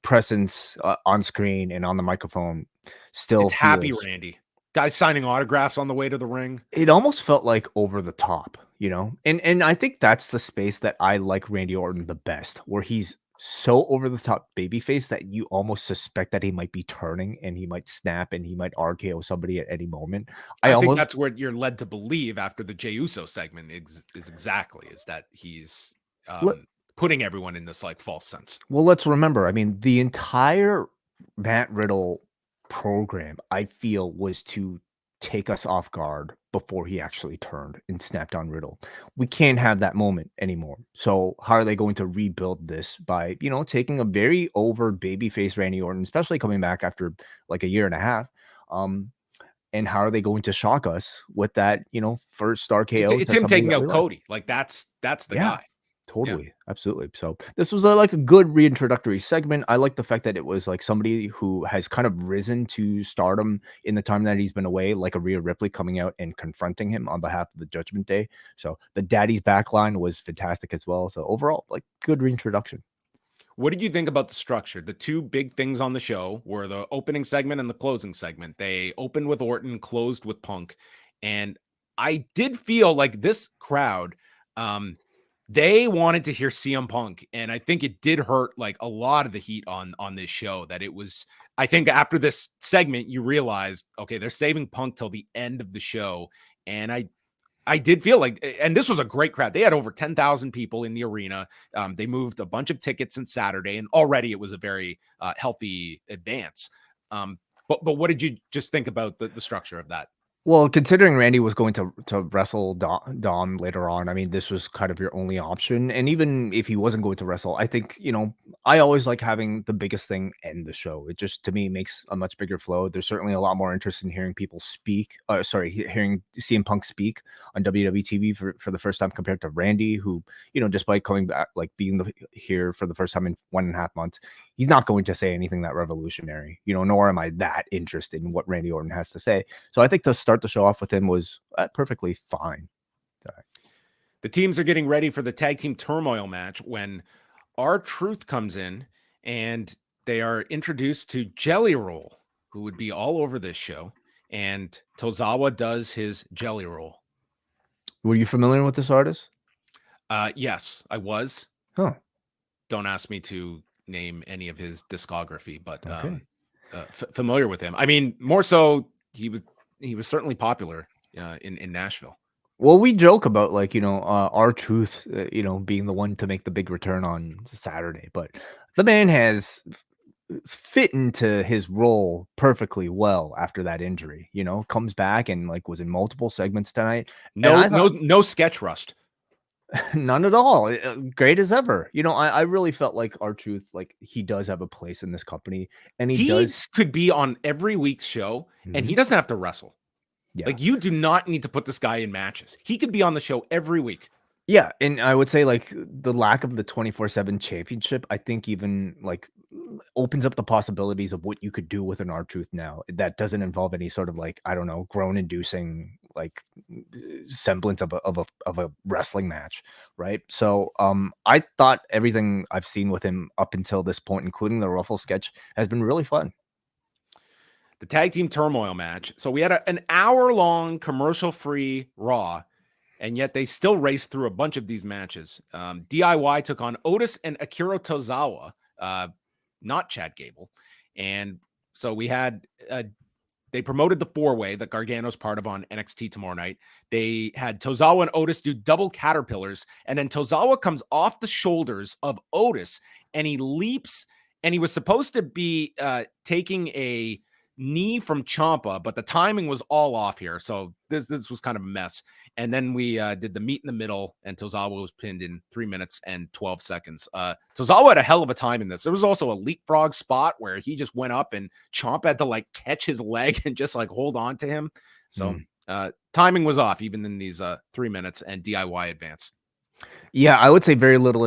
presence on screen and on the microphone still it's happy Randy. Guys signing autographs on the way to the ring. It almost felt like over the top, and I think that's the space that I like Randy Orton the best, where he's so over the top babyface that you almost suspect that he might be turning and he might snap and he might RKO somebody at any moment. I think that's what you're led to believe after the Jey Uso segment is that he's putting everyone in this like false sense. Well, let's remember, I mean, the entire Matt Riddle program, I feel, was to take us off guard before he actually turned and snapped on Riddle. We can't have that moment anymore. So how are they going to rebuild this by, taking a very over babyface Randy Orton, especially coming back after like a year and a half? And how are they going to shock us with that, first star KO? It's him taking out Cody. Like that's the guy. Totally. Yeah. Absolutely. So this was like a good reintroductory segment. I like the fact that it was like somebody who has kind of risen to stardom in the time that he's been away, like a Rhea Ripley coming out and confronting him on behalf of the Judgment Day. So the Daddy's backline was fantastic as well. So overall, like good reintroduction. What did you think about the structure? The two big things on the show were the opening segment and the closing segment. They opened with Orton, closed with Punk. And I did feel like this crowd, they wanted to hear CM Punk, and I think it did hurt like a lot of the heat on this show. That it was, I think after this segment, you realized, okay, they're saving Punk till the end of the show. And I did feel like, and this was a great crowd. They had over 10,000 people in the arena. They moved a bunch of tickets on Saturday, and already it was a very healthy advance. But what did you just think about the structure of that? Well, considering Randy was going to wrestle Dom later on, I mean, this was kind of your only option. And even if he wasn't going to wrestle, I think, I always like having the biggest thing end the show. It just, to me, makes a much bigger flow. There's certainly a lot more interest in hearing people speak. Hearing CM Punk speak on WWE TV for the first time compared to Randy, who, despite coming back, like being here for the first time in 1.5 months, he's not going to say anything that revolutionary, nor am I that interested in what Randy Orton has to say. So I think to start the show off with him was perfectly fine. The teams are getting ready for the Tag Team Turmoil match when R-Truth comes in and they are introduced to Jelly Roll, who would be all over this show. And Tozawa does his Jelly Roll. Were you familiar with this artist? Yes, I was. Huh. Don't ask me to name any of his discography, but okay. Familiar with him. I mean, more so he was certainly popular in Nashville. Well, we joke about like, R-Truth, being the one to make the big return on Saturday, but the man has fit into his role perfectly well after that injury, comes back and like was in multiple segments tonight. No sketch rust. None at all. Great as ever. I really felt like R-Truth, like he does have a place in this company, and he could be on every week's show, and he doesn't have to wrestle. Yeah. Like you do not need to put this guy in matches. He could be on the show every week. Yeah, and I would say like the lack of the 24/7 championship, I think even like opens up the possibilities of what you could do with an R-Truth now that doesn't involve any sort of like, I don't know, groan-inducing like semblance of a wrestling match, right? So I thought everything I've seen with him up until this point, including the Ruffle sketch, has been really fun. The Tag Team Turmoil match. So we had an hour-long commercial-free Raw, and yet they still raced through a bunch of these matches. DIY took on Otis and Akira Tozawa, not Chad Gable. And so we had, they promoted the 4-way that Gargano's part of on NXT tomorrow night. They had Tozawa and Otis do double caterpillars, and then Tozawa comes off the shoulders of Otis, and he leaps, and he was supposed to be taking a knee from Ciampa, but the timing was all off here. So this was kind of a mess. And then we did the meet in the middle, and Tozawa was pinned in 3 minutes and 12 seconds. Tozawa had a hell of a time in this. There was also a leapfrog spot where he just went up and Ciampa had to like catch his leg and just like hold on to him. So timing was off even in these 3 minutes, and DIY advance. Yeah, I would say very little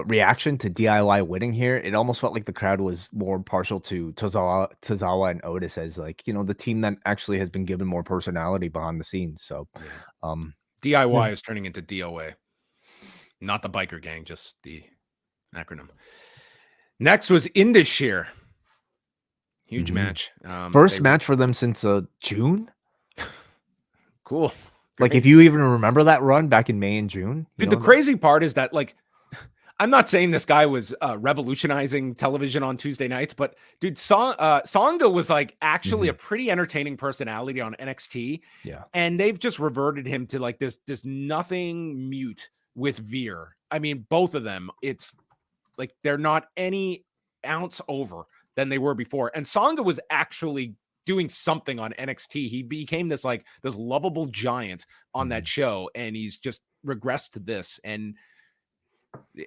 reaction to DIY winning here. It almost felt like the crowd was more partial to Tozawa and Otis as like, you know, the team that actually has been given more personality behind the scenes. So DIY is turning into DOA, not the biker gang, just the acronym. Next was Indus. Huge match. First match for them since June. Cool. Like, if you even remember that run back in May and June. Dude, the crazy part is that, like, I'm not saying this guy was revolutionizing television on Tuesday nights, but dude, Songa was like actually a pretty entertaining personality on NXT. Yeah. And they've just reverted him to like this nothing mute with Veer. I mean, both of them, it's like they're not any ounce over than they were before. And Songa was actually doing something on NXT. He became this lovable giant on that show, and he's just regressed to this. And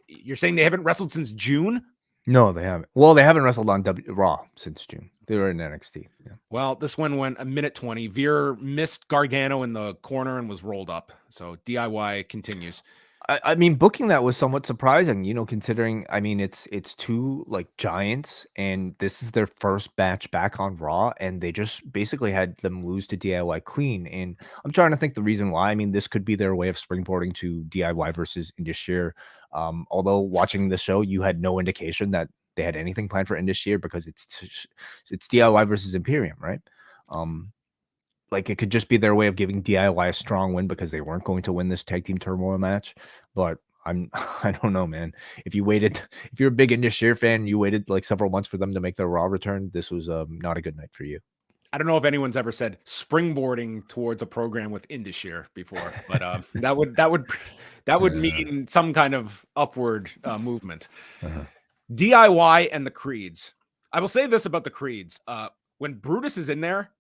you're saying they haven't wrestled since June? No, they haven't. Well, they haven't wrestled on Raw since June. They were in NXT. Yeah. Well, this one went a minute 20. Veer missed Gargano in the corner and was rolled up. So DIY continues. I mean, booking that was somewhat surprising, you know, considering, I mean, it's two like giants, and this is their first match back on Raw, and they just basically had them lose to DIY clean. And I'm trying to think the reason why. I mean, this could be their way of springboarding to DIY versus Indus. Although watching the show, you had no indication that they had anything planned for Indus because it's DIY versus Imperium, right? Like, it could just be their way of giving DIY a strong win because they weren't going to win this tag team turmoil match. But I don't know, man. If you're a big Indus fan, you waited like several months for them to make their Raw return. This was not a good night for you. I don't know if anyone's ever said springboarding towards a program with Indus before, but that would mean some kind of upward movement. DIY and the Creeds. I will say this about the Creeds. When Brutus is in there,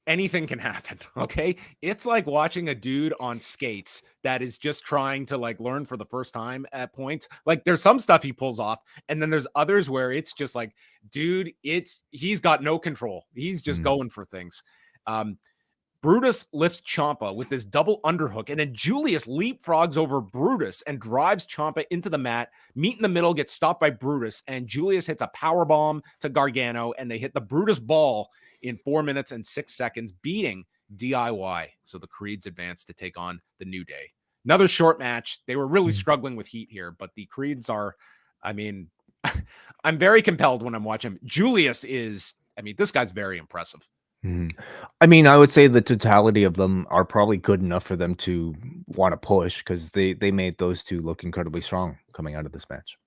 anything can happen. Okay. It's like watching a dude on skates that is just trying to like learn for the first time at points. Like, there's some stuff he pulls off, and then there's others where it's just like, dude, he's got no control. He's just going for things. Brutus lifts Ciampa with this double underhook, and then Julius leapfrogs over Brutus and drives Ciampa into the mat. Meet in the middle gets stopped by Brutus, and Julius hits a power bomb to Gargano, and they hit the Brutus ball in 4 minutes and 6 seconds, beating DIY. So the Creeds advance to take on the New Day. Another short match. They were really struggling with heat here, but the Creeds are, I mean, I'm very compelled when I'm watching. Julius is, I mean, this guy's very impressive. I mean, I would say the totality of them are probably good enough for them to want to push, because they made those two look incredibly strong coming out of this match.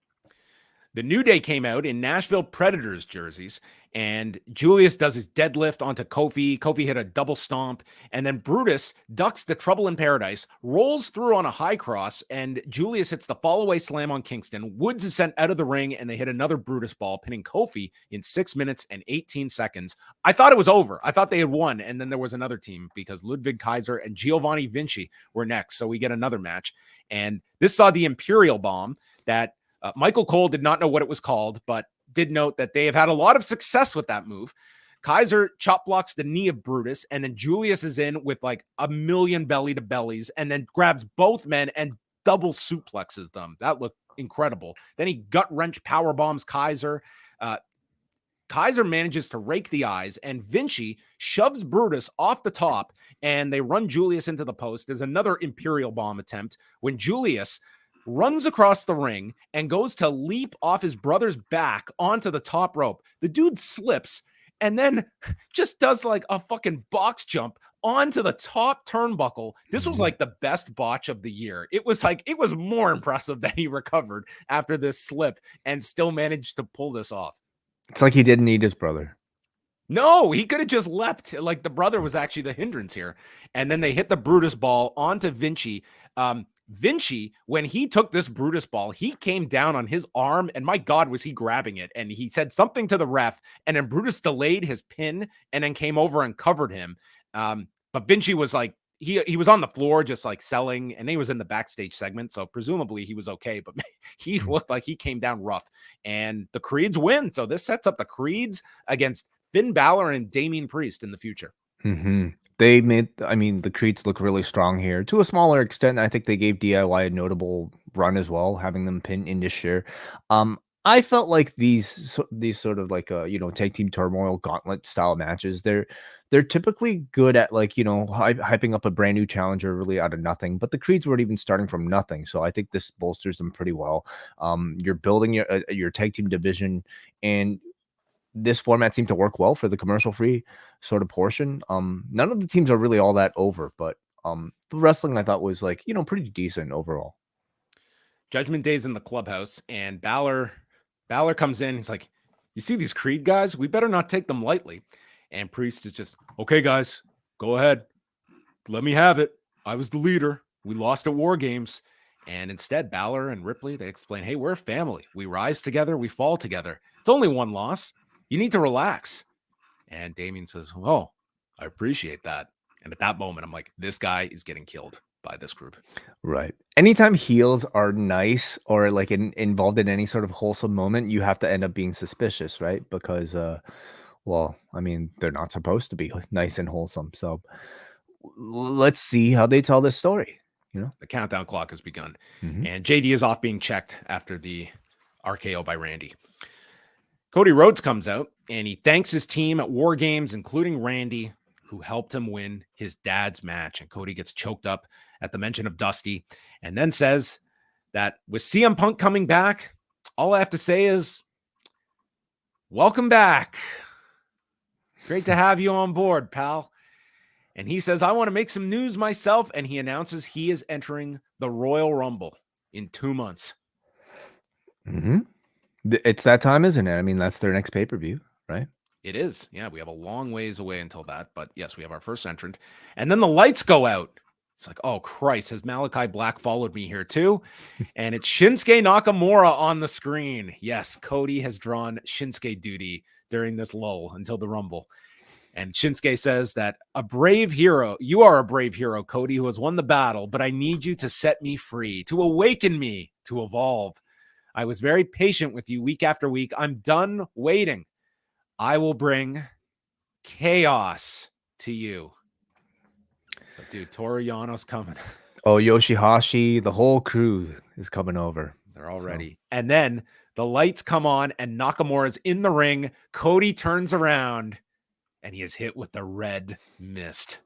The New Day came out in Nashville Predators jerseys, and Julius does his deadlift onto Kofi. Kofi hit a double stomp, and then Brutus ducks the Trouble in Paradise, rolls through on a high cross, and Julius hits the fall-away slam on Kingston. Woods is sent out of the ring, and they hit another Brutus ball, pinning Kofi in 6 minutes and 18 seconds. I thought it was over. I thought they had won, and then there was another team because Ludwig Kaiser and Giovanni Vinci were next, so we get another match. And this saw the Imperial Bomb that Michael Cole did not know what it was called, but did note that they have had a lot of success with that move. Kaiser chop blocks the knee of Brutus, and then Julius is in with like a million belly to bellies, and then grabs both men and double suplexes them. That looked incredible. Then he gut wrench power bombs Kaiser. Kaiser manages to rake the eyes, and Vinci shoves Brutus off the top, and they run Julius into the post. There's another Imperial Bomb attempt when Julius runs across the ring and goes to leap off his brother's back onto the top rope. The dude slips and then just does like a fucking box jump onto the top turnbuckle. This was like the best botch of the year. It was more impressive that he recovered after this slip and still managed to pull this off. It's like he didn't need his brother. No, he could have just leapt. Like, the brother was actually the hindrance here. And then they hit the Brutus ball onto Vinci. Vinci, when he took this Brutus ball, he came down on his arm, and my God, was he grabbing it. And he said something to the ref, and then Brutus delayed his pin and then came over and covered him. But Vinci was like, he was on the floor just like selling, and he was in the backstage segment, so presumably he was okay, but he looked like he came down rough. And the Creeds win. So this sets up the Creeds against Finn Balor and Damian Priest in the future. They made, the Creeds look really strong here to a smaller extent. I think they gave DIY a notable run as well, having them pin Indus. I felt like these sort of like tag team turmoil gauntlet style matches, they're typically good at hyping up a brand new challenger really out of nothing, but the Creeds weren't even starting from nothing. So I think this bolsters them pretty well. You're building your tag team division, and this format seemed to work well for the commercial-free sort of portion. None of the teams are really all that over, but the wrestling I thought was pretty decent overall. Judgment Day's in the clubhouse, and Balor comes in. He's like, "You see these Creed guys? We better not take them lightly." And Priest is just, "Okay, guys, go ahead. Let me have it. I was the leader. We lost at War Games." And instead, Balor and Ripley, they explain, "Hey, we're a family. We rise together. We fall together. It's only one loss. You need to relax." And Damian says, "Oh, I appreciate that." And at that moment, I'm like, this guy is getting killed by this group. Right. Anytime heels are nice or involved in any sort of wholesome moment, you have to end up being suspicious, right? Because, they're not supposed to be nice and wholesome. So let's see how they tell this story. The countdown clock has begun, and JD is off being checked after the RKO by Randy. Cody Rhodes comes out, and he thanks his team at War Games, including Randy, who helped him win his dad's match. And Cody gets choked up at the mention of Dusty, and then says that with CM Punk coming back, all I have to say is, welcome back. Great to have you on board, pal. And he says, I want to make some news myself, and he announces he is entering the Royal Rumble in 2 months. It's that time, isn't it? That's their next pay-per-view, right? It is. Yeah, we have a long ways away until that. But yes, we have our first entrant. And then the lights go out. It's like, oh, Christ, has Malachi Black followed me here too? And it's Shinsuke Nakamura on the screen. Yes, Cody has drawn Shinsuke duty during this lull until the Rumble. And Shinsuke says that you are a brave hero, Cody, who has won the battle, but I need you to set me free, to awaken me, to evolve. I was very patient with you week after week. I'm done waiting. I will bring chaos to you. So, dude, Toru Yano's coming. Oh, Yoshihashi, the whole crew is coming over. They're all ready. And then the lights come on, and Nakamura's in the ring. Cody turns around, and he is hit with the red mist.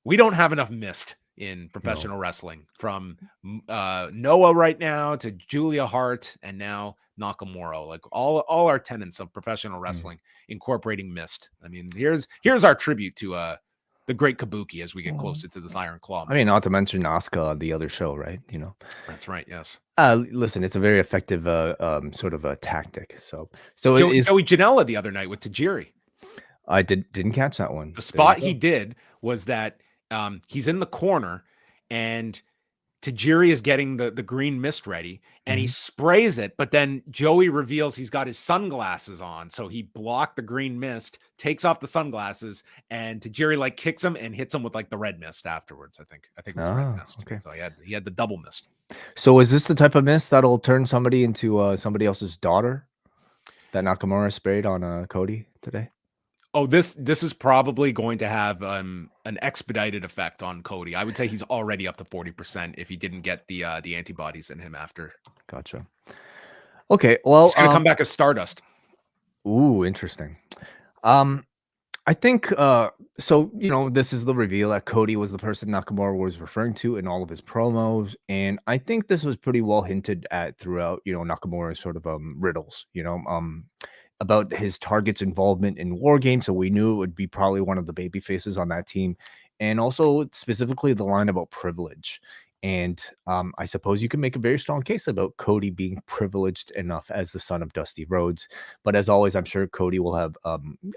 We don't have enough mist in professional wrestling, from Noah right now to Julia Hart and now Nakamura. Like all our tenets of professional wrestling incorporating mist. Here's our tribute to the great Kabuki as we get closer to this Iron Claw. Not to mention Asuka on the other show, right? That's right. Yes. Listen, it's a very effective sort of a tactic. So Joey Janela the other night with Tajiri. I didn't catch that one. The spot he did was that he's in the corner, and Tajiri is getting the green mist ready, and he sprays it, but then Joey reveals he's got his sunglasses on, so he blocked the green mist, takes off the sunglasses, and Tajiri kicks him and hits him with the red mist afterwards. I think it was red mist. Okay. So he had the double mist. So is this the type of mist that'll turn somebody into somebody else's daughter that Nakamura sprayed on Cody today? Oh, this is probably going to have an expedited effect on Cody. I would say he's already up to 40% if he didn't get the antibodies in him after. Gotcha. Okay, well, he's gonna come back as Stardust. Ooh, interesting. I think so. This is the reveal that Cody was the person Nakamura was referring to in all of his promos, and I think this was pretty well hinted at throughout. Nakamura's sort of riddles. About his target's involvement in War Games, so we knew it would be probably one of the baby faces on that team and also specifically the line about privilege. And I suppose you can make a very strong case about Cody being privileged enough as the son of Dusty Rhodes. But as always, I'm sure Cody will have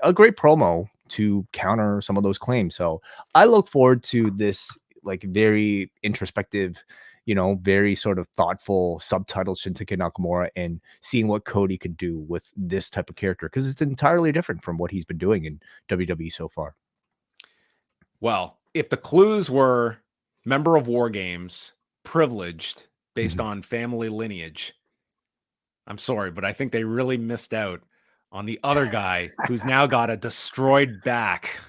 a great promo to counter some of those claims. So I look forward to this like very introspective, very sort of thoughtful subtitled Shinsuke Nakamura and seeing what Cody could do with this type of character, because it's entirely different from what he's been doing in WWE so far. Well, if the clues were member of War Games, privileged based on family lineage, I'm sorry, but I think they really missed out on the other guy who's now got a destroyed back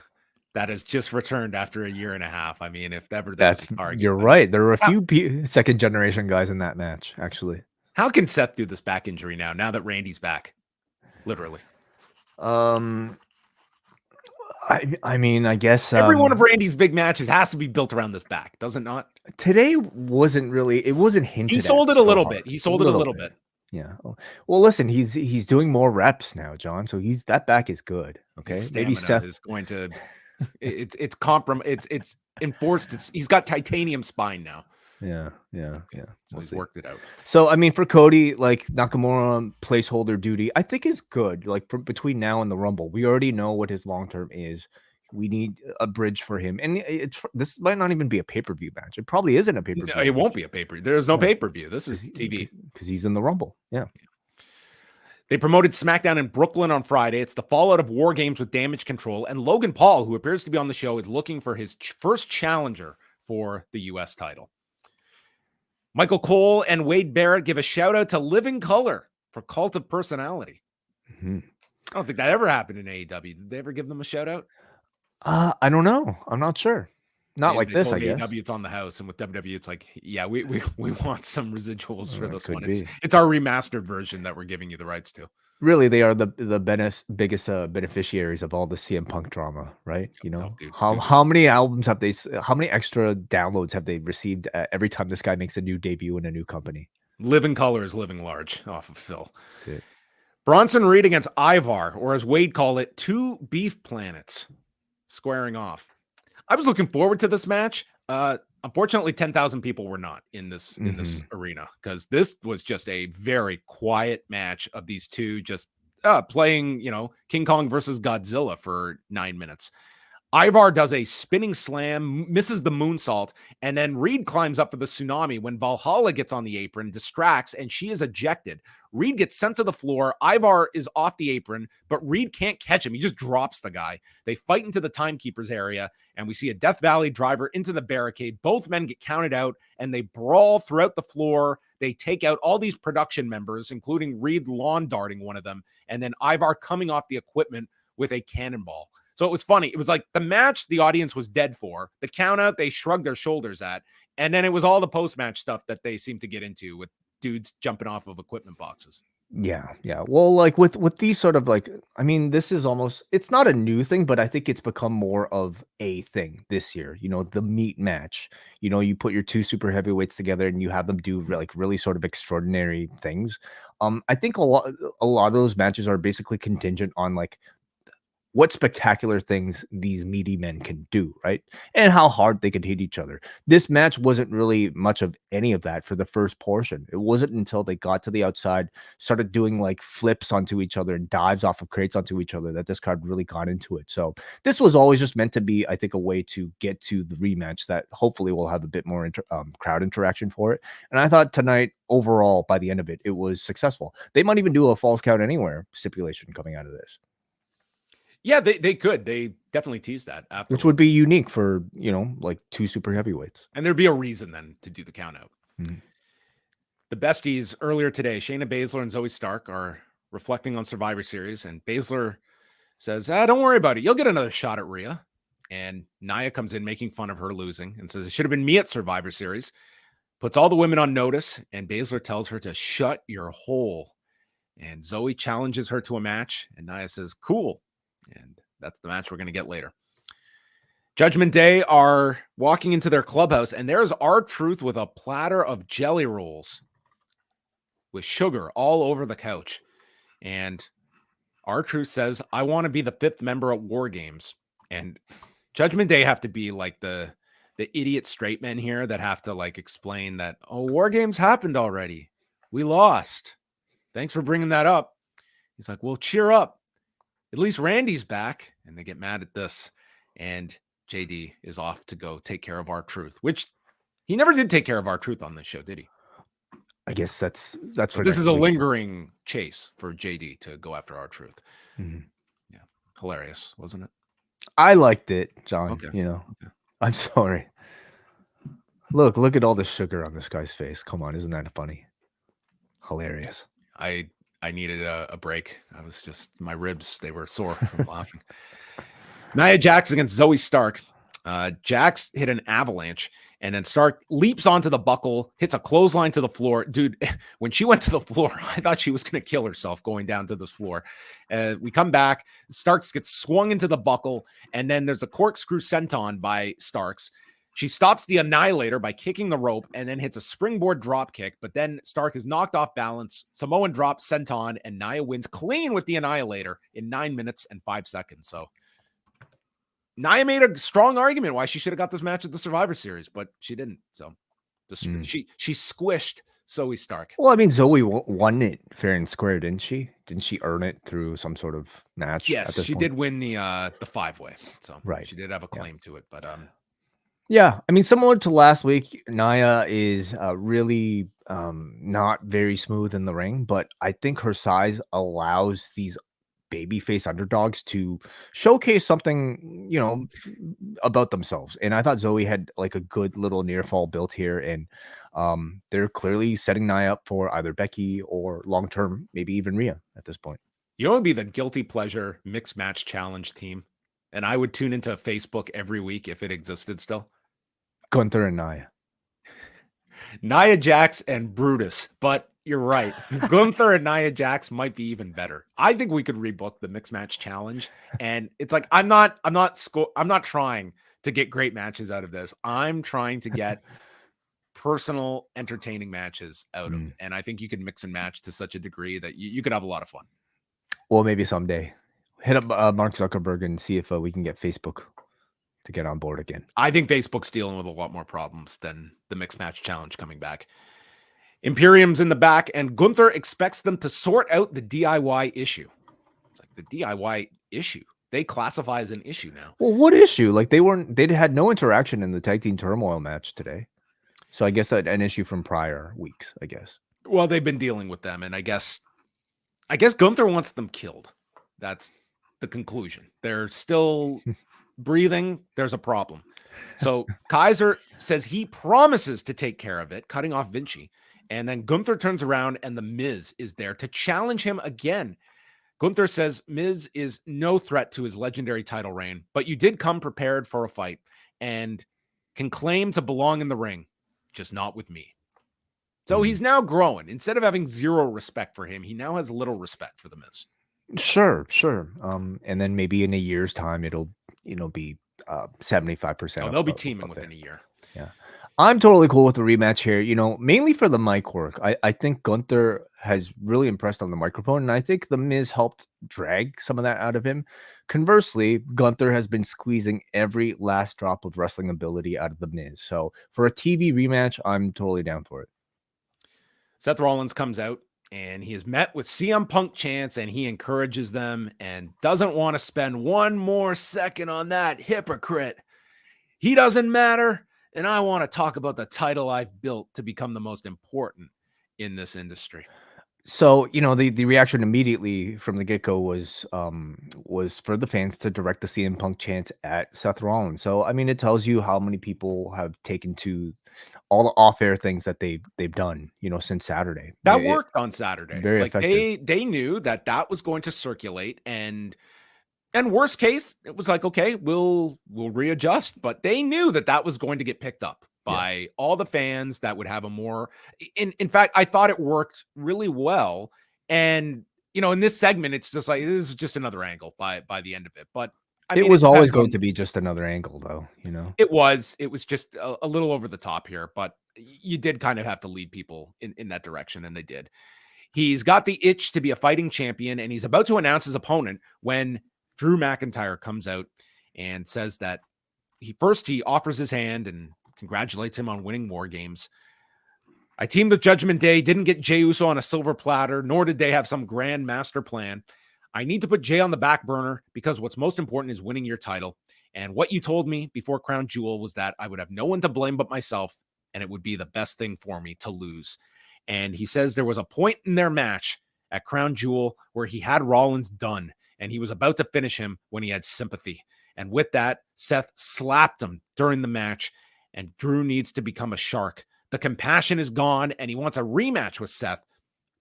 that has just returned after a year and a half. I mean, if ever there was a target, you're right. There were a few second generation guys in that match, actually. How can Seth do this back injury now that Randy's back? Literally. I mean, I guess every one of Randy's big matches has to be built around this back, does it not? Today wasn't hinted. He sold it a little bit. He sold it a little bit. Yeah. Well, listen, he's doing more reps now, John. So that back is good. Okay. Maybe Seth is going to. It's enforced. He's got titanium spine now. Yeah. So he's worked it out. So I mean, for Cody, like Nakamura placeholder duty, I think is good. Like between now and the Rumble, we already know what his long term is. We need a bridge for him, and this might not even be a pay-per-view match. It probably isn't a pay-per-view. No, it won't be a pay-per-view. There's no pay-per-view. This is TV because he's in the Rumble. Yeah. They promoted SmackDown in Brooklyn on Friday. It's the fallout of War Games with Damage Control, and Logan Paul, who appears to be on the show, is looking for his first challenger for the U.S. title. Michael Cole and Wade Barrett give a shout out to Living Color for Cult of Personality. I don't think that ever happened in AEW. Did they ever give them a shout out? I don't know. I'm not sure. Not like this, I guess. AEW, it's on the house, and with WWE, it's like, yeah, we want some residuals for this one. Be. It's our remastered version that we're giving you the rights to. Really, they are the biggest beneficiaries of all the CM Punk drama, right? How many albums have they? How many extra downloads have they received every time this guy makes a new debut in a new company? Living Color is living large off of Phil. That's it. Bronson Reed against Ivar, or as Wade called it, two beef planets squaring off. I was looking forward to this match. Unfortunately, 10,000 people were not in this arena, because this was just a very quiet match of these two just playing, King Kong versus Godzilla for 9 minutes. Ivar does a spinning slam, misses the moonsault, and then Reed climbs up for the tsunami when Valhalla gets on the apron, distracts, and she is ejected. Reed gets sent to the floor. Ivar is off the apron, but Reed can't catch him. He just drops the guy. They fight into the timekeeper's area, and we see a Death Valley driver into the barricade. Both men get counted out, and they brawl throughout the floor. They take out all these production members, including Reed lawn darting one of them, and then Ivar coming off the equipment with a cannonball. So it was funny. It was like the match the audience was dead for. The count out, they shrugged their shoulders at. And then it was all the post-match stuff that they seemed to get into with dudes jumping off of equipment boxes. Yeah. Well, like with these sort of this is almost, it's not a new thing, but I think it's become more of a thing this year. The meat match. You put your two super heavyweights together and you have them do really sort of extraordinary things. I think a lot of those matches are basically contingent on what spectacular things these meaty men can do, right? And how hard they can hit each other. This match wasn't really much of any of that for the first portion. It wasn't until they got to the outside, started doing flips onto each other and dives off of crates onto each other, that this card really got into it. So this was always just meant to be, I think, a way to get to the rematch that hopefully will have a bit more crowd interaction for it. And I thought tonight, overall, by the end of it, it was successful. They might even do a false count anywhere stipulation coming out of this. Yeah, they could. They definitely teased that afterwards. Which would be unique for, two super heavyweights. And there'd be a reason then to do the count out. The besties earlier today, Shayna Baszler and Zoey Stark, are reflecting on Survivor Series. And Baszler says, don't worry about it. You'll get another shot at Rhea. And Nia comes in making fun of her losing and says, it should have been me at Survivor Series. Puts all the women on notice. And Baszler tells her to shut your hole. And Zoey challenges her to a match. And Nia says, cool. And that's the match we're going to get later. Judgment Day are walking into their clubhouse, and there's R-Truth with a platter of jelly rolls with sugar all over the couch. And R-Truth says, I want to be the fifth member at War Games. And Judgment Day have to be like the idiot straight men here that have to like explain that, oh, War Games happened already. We lost. Thanks for bringing that up. He's like, well, cheer up. At least Randy's back. And they get mad at this. And JD is off to go take care of R-Truth, which he never did take care of R-Truth on this show, did he? I guess that's so this is a lingering chase for JD to go after R-Truth. Mm-hmm. Yeah. Hilarious, wasn't it? I liked it, John. Okay. You know, okay. I'm sorry. Look at all the sugar on this guy's face. Come on, isn't that funny? Hilarious. I needed a break. I was just, my ribs, they were sore from laughing. Nia Jax against Zoey Stark. Jax hit an avalanche, and then Stark leaps onto the buckle, hits a clothesline to the floor. Dude, when she went to the floor, I thought she was going to kill herself going down to this floor. We come back. Starks gets swung into the buckle, and then there's a corkscrew senton by Starks. She stops the Annihilator by kicking the rope and then hits a springboard drop kick, but then Stark is knocked off balance. Samoan drop senton, and Nia wins clean with the Annihilator in 9 minutes and 5 seconds. So Nia made a strong argument why she should have got this match at the Survivor Series, but she didn't. So she squished Zoey Stark. Well, I mean, Zoey won it fair and square, didn't she? Didn't she earn it through some sort of match? Yes, she did win the 5-way. So right. She did have a claim to it, but yeah, I mean, similar to last week, Nia is really not very smooth in the ring, but I think her size allows these babyface underdogs to showcase something, you know, about themselves. And I thought Zoey had like a good little near fall built here, and they're clearly setting Nia up for either Becky or long term, maybe even Rhea at this point. You know, it would be the guilty pleasure mixed match challenge team, and I would tune into Facebook every week if it existed still. Gunther and Nia. Nia Jax and Brutus, but you're right. Gunther and Nia Jax might be even better. I think we could rebook the mixed match challenge, and it's like I'm not trying to get great matches out of this. I'm trying to get personal, entertaining matches out of it, and I think you can mix and match to such a degree that you could have a lot of fun. Well, maybe someday. Hit up Mark Zuckerberg and see if we can get Facebook to get on board again. I think Facebook's dealing with a lot more problems than the mixed match challenge coming back. Imperium's in the back, and Gunther expects them to sort out the DIY issue. It's like the DIY issue. They classify as an issue now. Well, what issue? Like they had no interaction in the Tag Team Turmoil match today. So I guess an issue from prior weeks, I guess. Well, they've been dealing with them, and I guess Gunther wants them killed. That's the conclusion. They're still breathing. There's a problem. So Kaiser says he promises to take care of it, cutting off Vinci. And then Gunther turns around and the Miz is there to challenge him again. Gunther says Miz is no threat to his legendary title reign, but you did come prepared for a fight and can claim to belong in the ring, just not with me. So he's now growing. Instead of having zero respect for him, he now has little respect for the Miz. Sure. And then maybe in a year's time, it'll be 75%. Oh, they'll be teaming within a year. Yeah. I'm totally cool with the rematch here, mainly for the mic work. I think Gunther has really impressed on the microphone, and I think the Miz helped drag some of that out of him. Conversely, Gunther has been squeezing every last drop of wrestling ability out of the Miz. So for a TV rematch, I'm totally down for it. Seth Rollins comes out, and he is met with CM Punk chants, and he encourages them and doesn't want to spend one more second on that hypocrite. He doesn't matter. And I want to talk about the title I've built to become the most important in this industry. So, the reaction immediately from the get-go was for the fans to direct the CM Punk chant at Seth Rollins. So, I mean, it tells you how many people have taken to all the off-air things that they've done, since Saturday. That worked on Saturday. Very effective. They knew that was going to circulate, and worst case, it was like, okay, we'll readjust. But they knew that was going to get picked up by all the fans that would have a more. In fact, I thought it worked really well. And in this segment, it's just like this is just another angle by the end of it. But it was always going to be just another angle, though. It was just a little over the top here, but you did kind of have to lead people in that direction, and they did. He's got the itch to be a fighting champion, and he's about to announce his opponent when Drew McIntyre comes out and says that he offers his hand and congratulates him on winning War Games. I teamed with Judgment Day, didn't get Jey Uso on a silver platter, nor did they have some grand master plan. I need to put Jey on the back burner because what's most important is winning your title. And what you told me before Crown Jewel was that I would have no one to blame but myself, and it would be the best thing for me to lose. And he says there was a point in their match at Crown Jewel where he had Rollins done, and he was about to finish him when he had sympathy. And with that, Seth slapped him during the match, and Drew needs to become a shark. The compassion is gone, and he wants a rematch with Seth.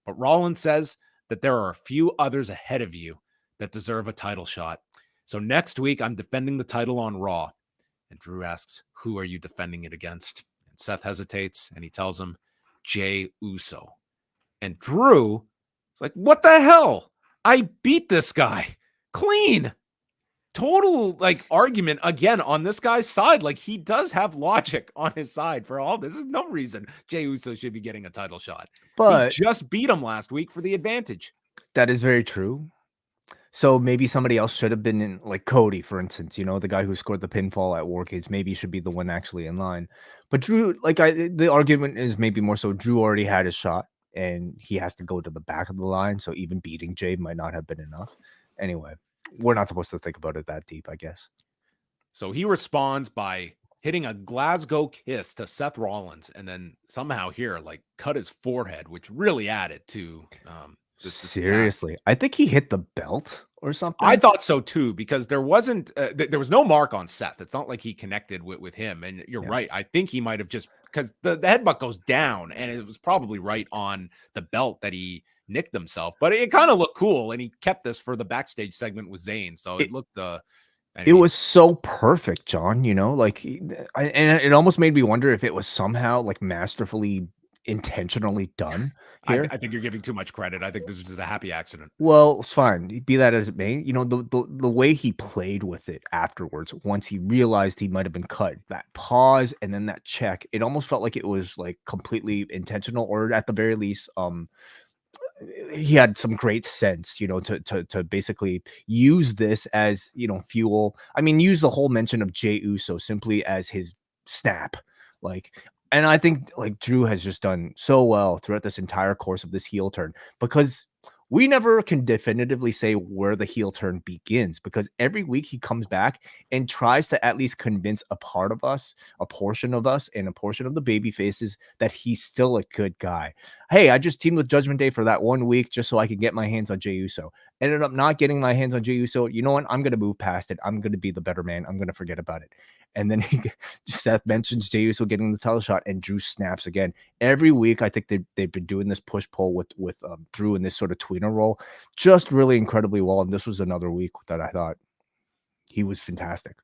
But Rollins says that there are a few others ahead of you that deserve a title shot. So next week, I'm defending the title on Raw. And Drew asks, who are you defending it against? And Seth hesitates, and he tells him, Jey Uso. And Drew is like, what the hell? I beat this guy clean. Total argument again on this guy's side. Like, he does have logic on his side for all this. There's no reason Jey Uso should be getting a title shot. But he just beat him last week for the advantage. That is very true. So maybe somebody else should have been in, like Cody, for instance, the guy who scored the pinfall at War Games, maybe should be the one actually in line. But Drew, the argument is maybe more so Drew already had his shot and he has to go to the back of the line. So even beating Jey might not have been enough. Anyway, we're not supposed to think about it that deep, I guess. So he responds by hitting a Glasgow kiss to Seth Rollins, and then somehow here, cut his forehead, which really added to this. Seriously, I think he hit the belt or something. I thought so too, because there wasn't, there was no mark on Seth. It's not like he connected with him. And you're right. I think he might have just, because the headbutt goes down, and it was probably right on the belt that he nicked himself, but it kind of looked cool, and he kept this for the backstage segment with Zayn, so it looked it was so perfect, John, and it almost made me wonder if it was somehow masterfully intentionally done here. I think you're giving too much credit. I think this was just a happy accident. Well, it's fine, be that as it may. The way he played with it afterwards, once he realized he might have been cut, that pause and then that check, it almost felt like it was completely intentional, or at the very least he had some great sense, to basically use this as, fuel. I mean, use the whole mention of Jey Uso simply as his snap. And I think Drew has just done so well throughout this entire course of this heel turn, because we never can definitively say where the heel turn begins, because every week he comes back and tries to at least convince a part of us, a portion of us, and a portion of the baby faces that he's still a good guy. Hey, I just teamed with Judgment Day for that 1 week just so I could get my hands on Jey Uso. Ended up not getting my hands on Jey Uso. You know what? I'm going to move past it. I'm going to be the better man. I'm going to forget about it. And then Seth mentions Jey Uso getting the title shot, and Drew snaps again. Every week, I think they've been doing this push-pull with Drew in this sort of tweener role, just really incredibly well. And this was another week that I thought he was fantastic.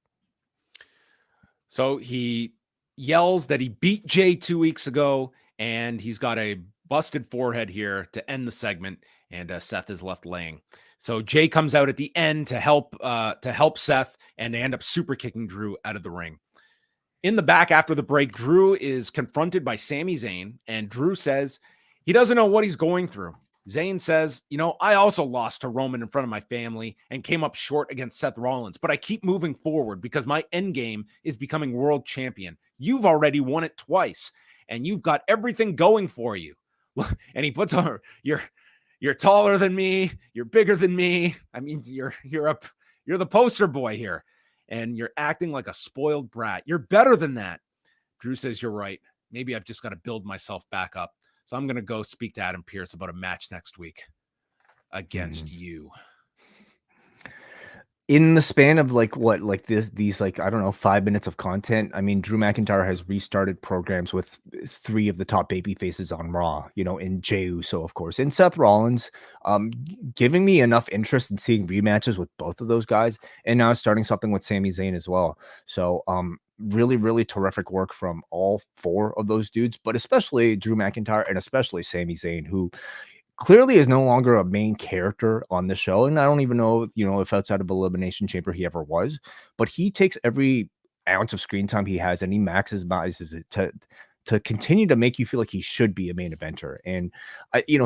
So he yells that he beat Jey 2 weeks ago, and he's got a busted forehead here to end the segment, and Seth is left laying. So Jey comes out at the end to help Seth, and they end up super kicking Drew out of the ring. In the back after the break, Drew is confronted by Sami Zayn, and Drew says he doesn't know what he's going through. Zayn says, I also lost to Roman in front of my family and came up short against Seth Rollins, but I keep moving forward because my end game is becoming world champion. You've already won it twice, and you've got everything going for you. And he puts on, you're taller than me. You're bigger than me. I mean, you're the poster boy here, and you're acting like a spoiled brat. You're better than that. Drew says, you're right. Maybe I've just got to build myself back up. So I'm going to go speak to Adam Pearce about a match next week against you. In the span of these I don't know, 5 minutes of content, I mean, Drew McIntyre has restarted programs with 3 of the top baby faces on Raw, in Jey Uso, of course, and Seth Rollins, giving me enough interest in seeing rematches with both of those guys, and now starting something with Sami Zayn as well. So really, really terrific work from all 4 of those dudes, but especially Drew McIntyre and especially Sami Zayn, who clearly is no longer a main character on the show. And I don't even know, if outside of Elimination Chamber he ever was, but he takes every ounce of screen time he has and he maximizes it to continue to make you feel like he should be a main eventer. And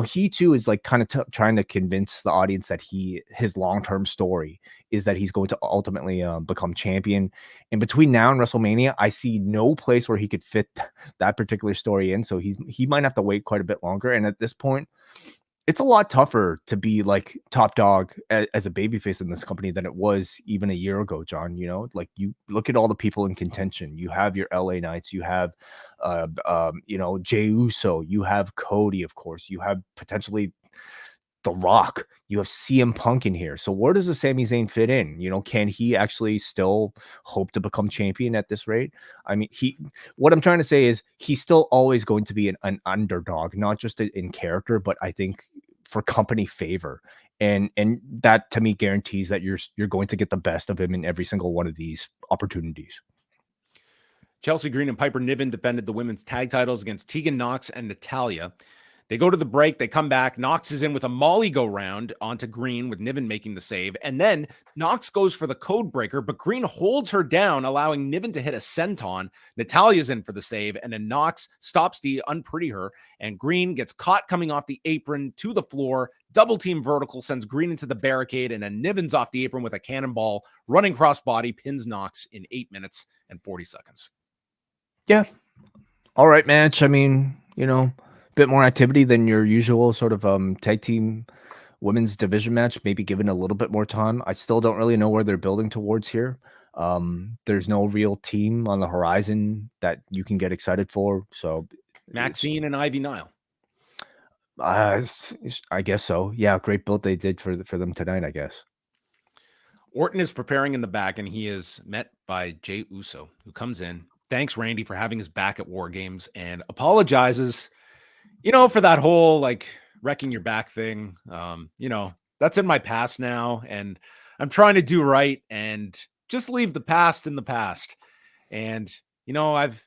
he too is like kind of trying to convince the audience that his long-term story is that he's going to ultimately become champion. And between now and WrestleMania, I see no place where he could fit that particular story in. So he might have to wait quite a bit longer. And at this point, it's a lot tougher to be like top dog as a babyface in this company than it was even a year ago, John. Like you look at all the people in contention. You have your LA Knights, you have, Jey Uso, you have Cody, of course, you have potentially The Rock, you have CM Punk in here. So where does the Sami Zayn fit in? Can he actually still hope to become champion at this rate? I mean, what I'm trying to say is he's still always going to be an underdog, not just in character, but I think for company favor. And that to me guarantees that you're going to get the best of him in every single one of these opportunities. Chelsea Green and Piper Niven defended the women's tag titles against Tegan Nox and Natalya. They go to the break. They come back. Nox is in with a Molly go round onto Green with Niven making the save. And then Nox goes for the code breaker, but Green holds her down, allowing Niven to hit a senton. Natalya's in for the save. And then Nox stops to unpretty her. And Green gets caught coming off the apron to the floor. Double team vertical sends Green into the barricade. And then Niven's off the apron with a cannonball. Running crossbody pins Nox in 8 minutes and 40 seconds. Yeah. All right, match. I mean, bit more activity than your usual sort of tag team women's division match, maybe given a little bit more time. I still don't really know where they're building towards here. There's no real team on the horizon that you can get excited for. So Maxine and Ivy Nile. I guess so. Yeah, great build they did for them tonight, I guess. Orton is preparing in the back, and he is met by Jey Uso, who comes in, thanks Randy for having his back at War Games, and apologizes for that whole like wrecking your back thing. That's in my past now, and I'm trying to do right and just leave the past in the past. And I've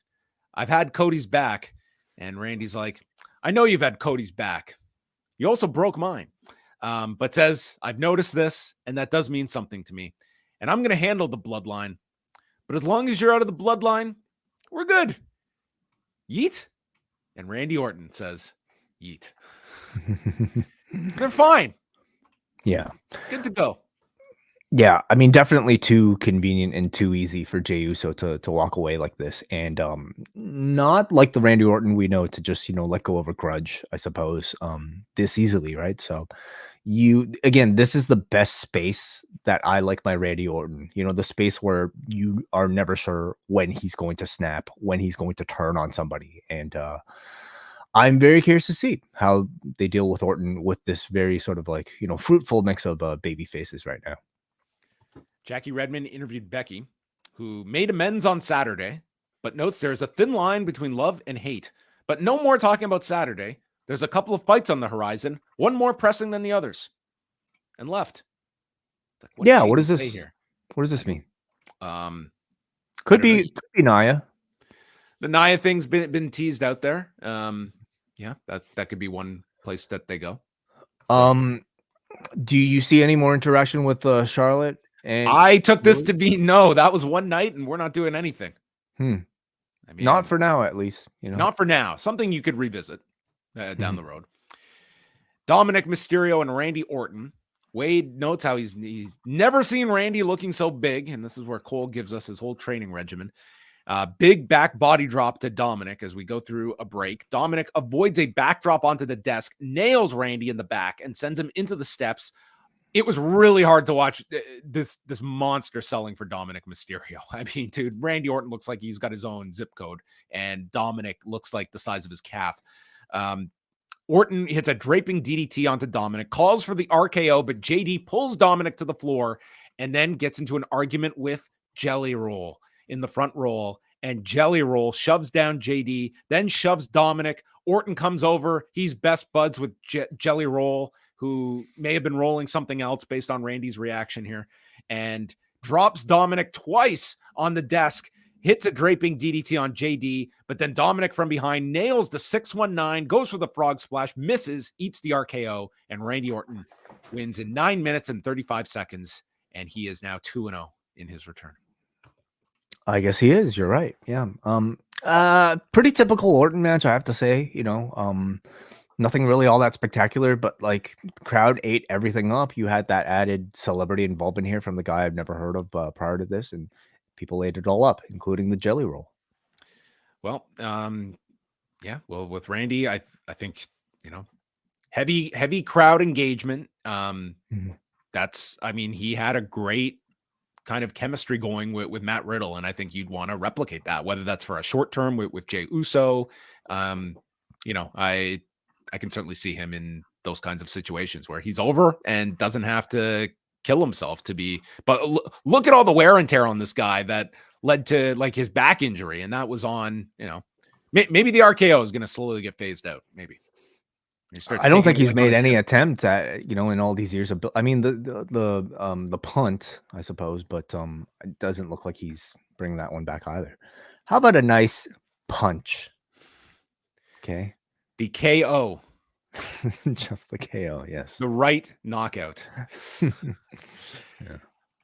had Cody's back, and Randy's like, I know you've had Cody's back. You also broke mine. But says, I've noticed this, and that does mean something to me. And I'm going to handle the bloodline. But as long as you're out of the bloodline, we're good. Yeet. And Randy Orton says, yeet. They're fine. Yeah. Good to go. Yeah. I mean, definitely too convenient and too easy for Jey Uso to walk away like this. And not like the Randy Orton we know to just, let go of a grudge, I suppose, this easily, right? So this is the best space that I like my Randy Orton, the space where you are never sure when he's going to snap, when he's going to turn on somebody. And I'm very curious to see how they deal with Orton with this very sort of like, fruitful mix of baby faces right now. Jackie Redmond interviewed Becky, who made amends on Saturday, but notes there's a thin line between love and hate. But no more talking about Saturday. There's a couple of fights on the horizon, one more pressing than the others, and left. Like, what is this here? What does this mean? Could be Nia. The Nia thing's been teased out there. That could be one place that they go. So. Do you see any more interaction with Charlotte? And I took this to be no. That was one night, and we're not doing anything. I mean, not for now, at least. Not for now. Something you could revisit down the road. Dominik, Mysterio, and Randy Orton. Wade notes how he's never seen Randy looking so big, and this is where Cole gives us his whole training regimen. Big back body drop to Dominik as we go through a break. Dominik avoids a backdrop onto the desk, nails Randy in the back, and sends him into the steps. It was really hard to watch this monster selling for Dominik Mysterio. I mean, dude, Randy Orton looks like he's got his own zip code, and Dominik looks like the size of his calf. Orton hits a draping DDT onto Dominik, calls for the RKO, but JD pulls Dominik to the floor and then gets into an argument with Jelly Roll in the front roll, and Jelly Roll shoves down JD, then shoves Dominik. Orton comes over. He's best buds with Jelly Roll, who may have been rolling something else based on Randy's reaction here, and drops Dominik twice on the desk, hits a draping DDT on JD, but then Dominik from behind nails the 619, goes for the frog splash, misses, eats the RKO, and Randy Orton wins in 9 minutes and 35 seconds, and he is now 2-0 in his return. I guess he is. You're right. Yeah. Pretty typical Orton match, I have to say. Nothing really all that spectacular, but like crowd ate everything up. You had that added celebrity involvement here from the guy I've never heard of prior to this, and people ate it all up, including the jelly roll. Well, yeah. Well, with Randy, I think heavy crowd engagement. He had a great kind of chemistry going with Matt Riddle, and I think you'd want to replicate that, whether that's for a short term with Jey Uso. I can certainly see him in those kinds of situations where he's over and doesn't have to kill himself to be. But look at all the wear and tear on this guy that led to like his back injury, and that was on. Maybe the RKO is going to slowly get phased out. Maybe. I don't think he's made any attempt at, in all these years of. I mean, the punt, I suppose, but it doesn't look like he's bringing that one back either. How about a nice punch? Okay. The KO. Just the KO, yes. The right knockout. Yeah.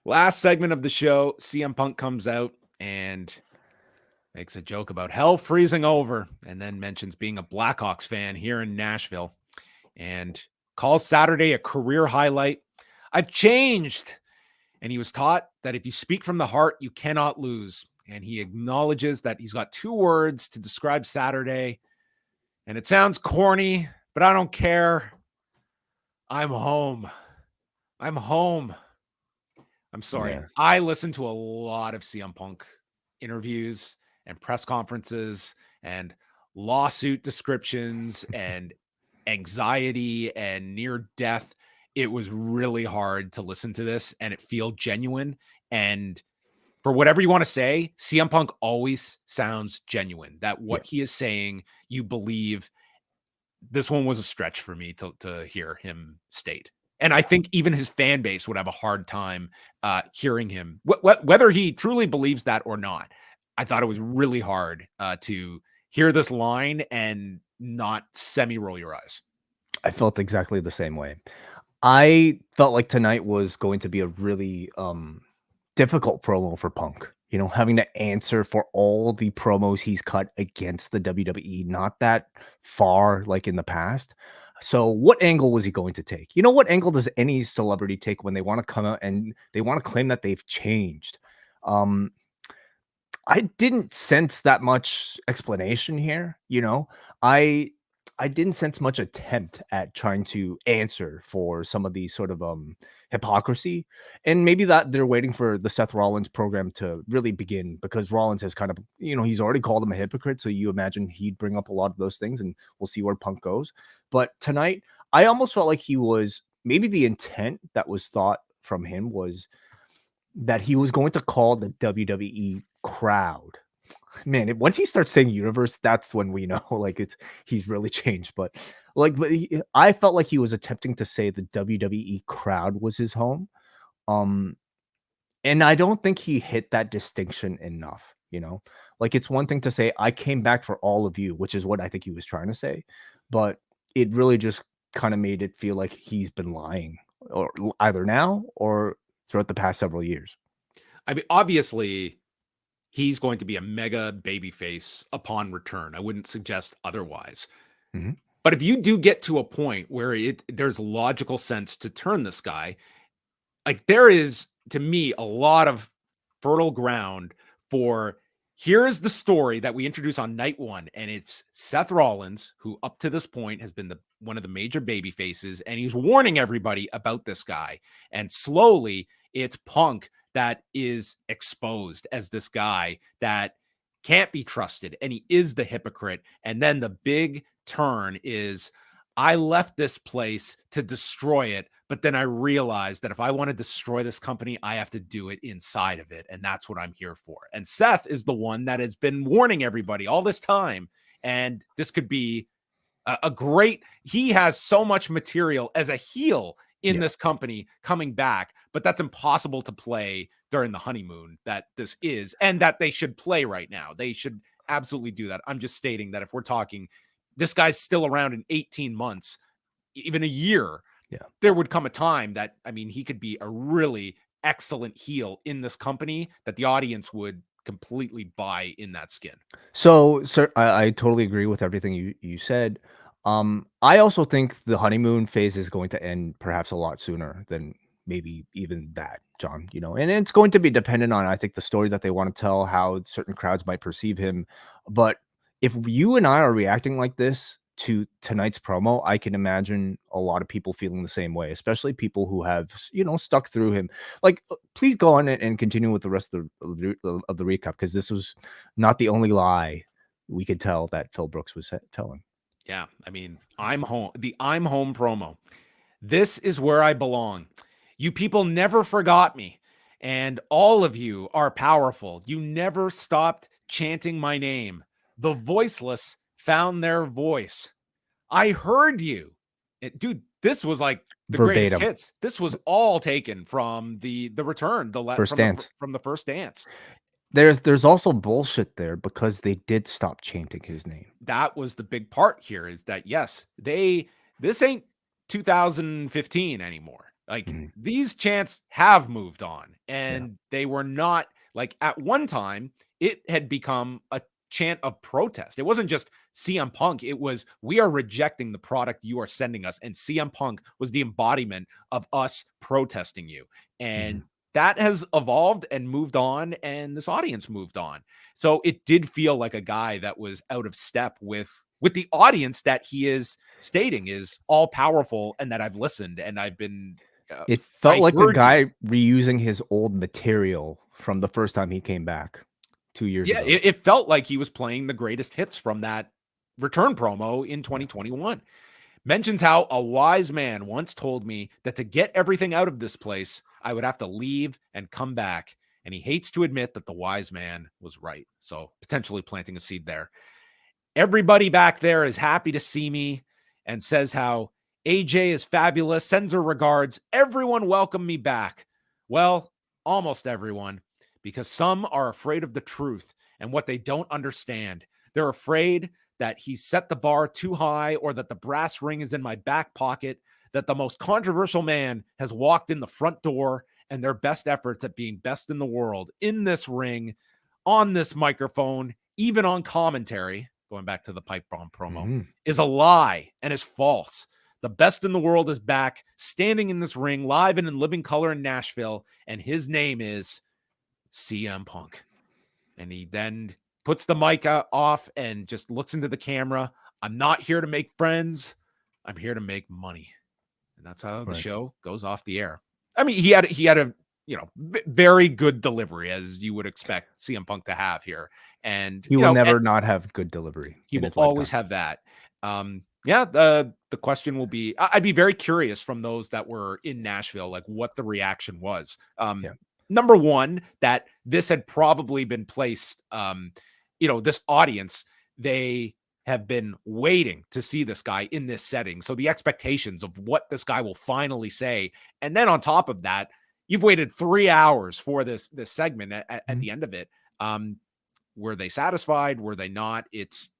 Last segment of the show, CM Punk comes out and makes a joke about hell freezing over, and then mentions being a Blackhawks fan here in Nashville, and calls Saturday a career highlight. I've changed. And he was taught that if you speak from the heart, you cannot lose. And he acknowledges that he's got 2 words to describe Saturday. And it sounds corny, but I don't care. I'm home. I'm home. I'm sorry. Yeah. I listened to a lot of CM Punk interviews and press conferences and lawsuit descriptions and anxiety and near death. It was really hard to listen to this and it feel genuine. And for whatever you want to say, CM Punk always sounds genuine, that what he is saying, you believe. This one was a stretch for me to hear him state. And I think even his fan base would have a hard time hearing him, whether he truly believes that or not. I thought it was really hard to hear this line and not semi-roll your eyes. I felt exactly the same way. I felt like tonight was going to be a really difficult promo for Punk. Having to answer for all the promos he's cut against the WWE, not that far like in the past. So what angle was he going to take? What angle does any celebrity take when they want to come out and they want to claim that they've changed? I didn't sense that much explanation here. I didn't sense much attempt at trying to answer for some of the sort of hypocrisy. And maybe that they're waiting for the Seth Rollins program to really begin, because Rollins has kind of, he's already called him a hypocrite. So you imagine he'd bring up a lot of those things, and we'll see where Punk goes. But tonight, I almost felt like maybe the intent that was thought from him was that he was going to call the WWE crowd. Man, once he starts saying universe, that's when we know he's really changed. But I felt like he was attempting to say the WWE crowd was his home. And I don't think he hit that distinction enough. It's one thing to say, I came back for all of you, which is what I think he was trying to say. But it really just kind of made it feel like he's been lying, or either now or throughout the past several years. I mean, obviously, he's going to be a mega babyface upon return. I wouldn't suggest otherwise. Mm-hmm. But if you do get to a point where there's logical sense to turn this guy, there is, to me, a lot of fertile ground for, here's the story that we introduce on night 1. And it's Seth Rollins, who up to this point has been one of the major baby faces. And he's warning everybody about this guy. And slowly it's Punk that is exposed as this guy that can't be trusted. And he is the hypocrite. And then the big turn is, I left this place to destroy it, but then I realized that if I want to destroy this company, I have to do it inside of it. And that's what I'm here for. And Seth is the one that has been warning everybody all this time. And this could be a great, he has so much material as a heel in this company coming back, but that's impossible to play during the honeymoon that this is, and that they should play right now. They should absolutely do that. I'm just stating that if we're talking, this guy's still around in 18 months, even a year, there would come a time that, he could be a really excellent heel in this company that the audience would completely buy in that skin. So, sir, I totally agree with everything you said. I also think the honeymoon phase is going to end perhaps a lot sooner than maybe even that, John. And it's going to be dependent on, I think, the story that they want to tell, how certain crowds might perceive him. But if you and I are reacting like this to tonight's promo, I can imagine a lot of people feeling the same way, especially people who have, stuck through him. Like, please go on and continue with the rest of the recap, because this was not the only lie we could tell that Phil Brooks was telling. Yeah, I mean, I'm home. The I'm home promo. This is where I belong. You people never forgot me, and all of you are powerful. You never stopped chanting my name. The voiceless found their voice. I heard you. Dude, this was like the Verbatim. greatest hits. This was all taken from the return, First dance. From the first dance. There's also bullshit there, because they did stop chanting his name. That was the big part here, is that, yes, this ain't 2015 anymore. Like, these chants have moved on, and they were not, like, at one time it had become a chant of protest. It wasn't just CM Punk. It was, we are rejecting the product you are sending us. And CM Punk was the embodiment of us protesting you. And that has evolved and moved on, and this audience moved on. So it did feel like a guy that was out of step with the audience that he is stating is all powerful, and that I've listened and I've been. It felt like a guy reusing his old material from the first time he came back 2 years ago. Yeah, it felt like he was playing the greatest hits from that return promo in 2021. Mentions how a wise man once told me that to get everything out of this place, I would have to leave and come back. And he hates to admit that the wise man was right. So potentially planting a seed there. Everybody back there is happy to see me and says how AJ is fabulous, sends her regards. Everyone welcome me back. Well, almost everyone, because some are afraid of the truth and what they don't understand. They're afraid that he set the bar too high, or that the brass ring is in my back pocket, that the most controversial man has walked in the front door, and their best efforts at being best in the world in this ring, on this microphone, even on commentary, going back to the pipe bomb promo, is a lie and is false. The best in the world is back, standing in this ring, live and in living color in Nashville, and his name is CM Punk. And he then puts the mic off and just looks into the camera. I'm not here to make friends. I'm here to make money. And that's how the show goes off the air. I mean, he had a very good delivery, as you would expect CM Punk to have here. And he will never not have good delivery. He will always have that. The question will be, I'd be very curious from those that were in Nashville, like what the reaction was. Number one, that this had probably been placed, this audience, they have been waiting to see this guy in this setting. So the expectations of what this guy will finally say. And then on top of that, you've waited 3 hours for this segment at the end of it. Were they satisfied? Were they not? It's,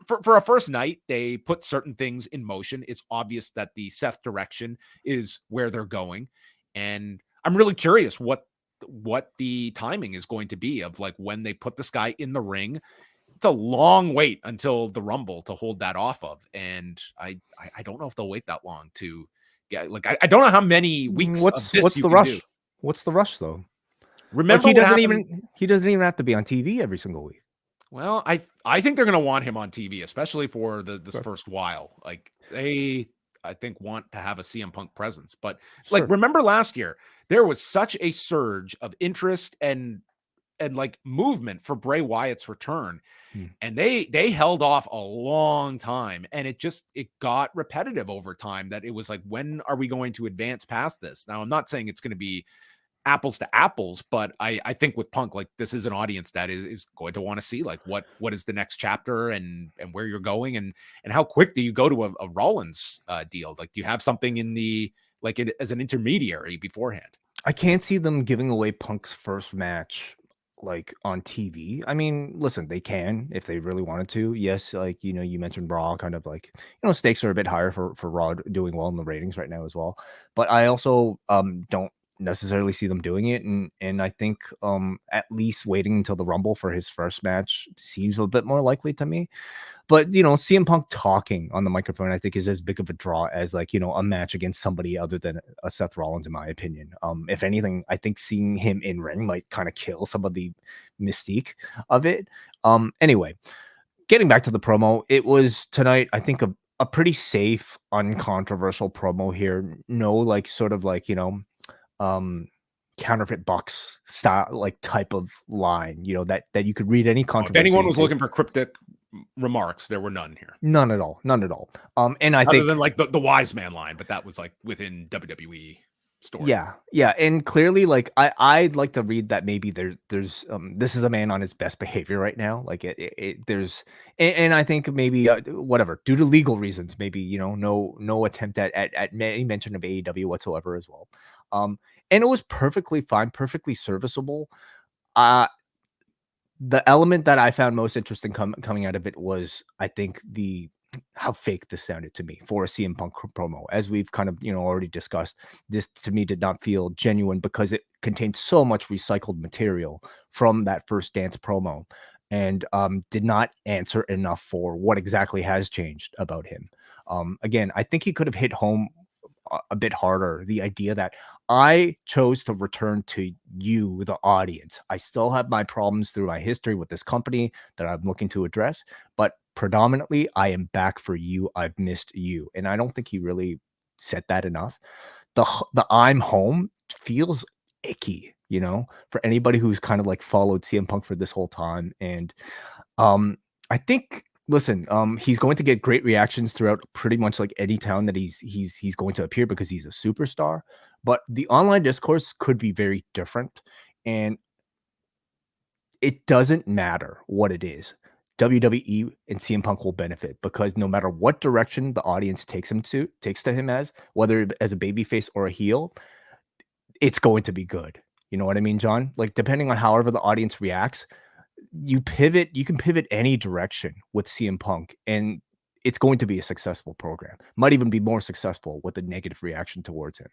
for a first night, they put certain things in motion. It's obvious that the Seth direction is where they're going. And I'm really curious what the timing is going to be of, like, when they put this guy in the ring. It's a long wait until the Rumble to hold that off of. And I don't know if they'll wait that long to get, like, I don't know how many weeks. What's the rush? What's the rush though? Remember, he doesn't even have to be on TV every single week. Well, I think they're going to want him on TV, especially for this first while. Like, they, I think, want to have a CM Punk presence. But like, remember last year, there was such a surge of interest and like movement for Bray Wyatt's return. And they held off a long time, and it got repetitive over time, that it was like, when are we going to advance past this? Now, I'm not saying it's going to be apples to apples, but I think with Punk, like, this is an audience that is going to want to see, like, what is the next chapter and where you're going, and how quick do you go to a Rollins deal? Like, do you have something in the, like, as an intermediary beforehand? I can't see them giving away Punk's first match, like, on TV. I mean, listen, they can if they really wanted to. Yes, like, you mentioned Raw, kind of like, stakes are a bit higher for Raw doing well in the ratings right now as well. But I also don't necessarily see them doing it, and I think at least waiting until the Rumble for his first match seems a bit more likely to me. But CM Punk talking on the microphone, I think, is as big of a draw as like a match against somebody other than a Seth Rollins, in my opinion. If anything, I think seeing him in ring might kind of kill some of the mystique of it. Anyway, getting back to the promo, it was tonight, I think, a pretty safe, uncontroversial promo here. No, like sort of like counterfeit bucks style like type of line, that you could read any controversy. If anyone was looking for cryptic remarks, there were none here. None at all. And I other think than like the wise man line, but that was like within WWE story. Yeah, and clearly, like I'd like to read that maybe there's this is a man on his best behavior right now. Like there's and I think maybe whatever, due to legal reasons, maybe no attempt at any mention of AEW whatsoever as well. And it was perfectly fine, perfectly serviceable. The element that I found most interesting coming out of it was, I think, how fake this sounded to me for a CM Punk promo. As we've kind of already discussed, this to me did not feel genuine because it contained so much recycled material from that first dance promo, and did not answer enough for what exactly has changed about him. Again, I think he could have hit home a bit harder the idea that I chose to return to you, the audience. I still have my problems through my history with this company that I'm looking to address, but predominantly I am back for you. I've missed you. And I don't think he really said that enough. The I'm home feels icky, for anybody who's kind of like followed CM Punk for this whole time. And I think, listen, he's going to get great reactions throughout pretty much like any town that he's going to appear because he's a superstar. But the online discourse could be very different, and it doesn't matter what it is. WWE and CM Punk will benefit because no matter what direction the audience takes to him as, whether as a babyface or a heel, it's going to be good. You know what I mean, John? Like, depending on however the audience reacts, you can pivot any direction with CM Punk, and it's going to be a successful program. Might even be more successful with a negative reaction towards him.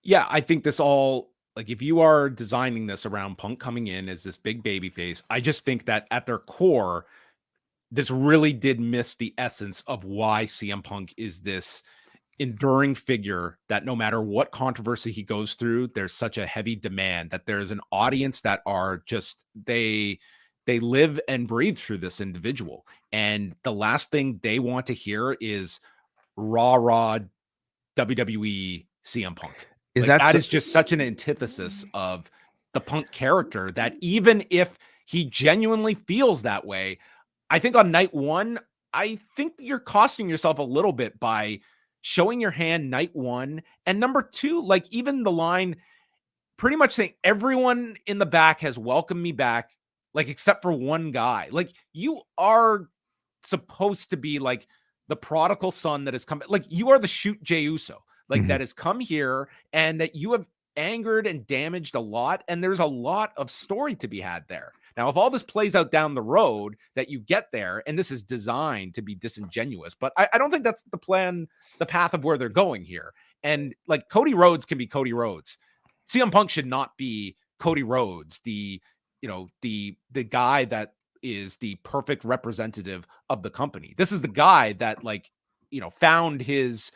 Yeah, I think this all, like, if you are designing this around Punk coming in as this big baby face, I just think that at their core, this really did miss the essence of why CM Punk is this enduring figure that no matter what controversy he goes through, there's such a heavy demand that there's an audience that are just, they live and breathe through this individual. And the last thing they want to hear is raw WWE CM Punk. That is just such an antithesis of the Punk character that even if he genuinely feels that way, I think on night one, I think you're costing yourself a little bit by showing your hand night one. And number two, like even the line pretty much saying everyone in the back has welcomed me back, like except for one guy. Like you are supposed to be like the prodigal son that has come, like you are the shoot Jey Uso, like that has come here and that you have angered and damaged a lot. And there's a lot of story to be had there. Now, if all this plays out down the road that you get there, and this is designed to be disingenuous, but I don't think that's the plan, the path of where they're going here. And like Cody Rhodes can be Cody Rhodes. CM Punk should not be Cody Rhodes, the guy that is the perfect representative of the company. This is the guy that found his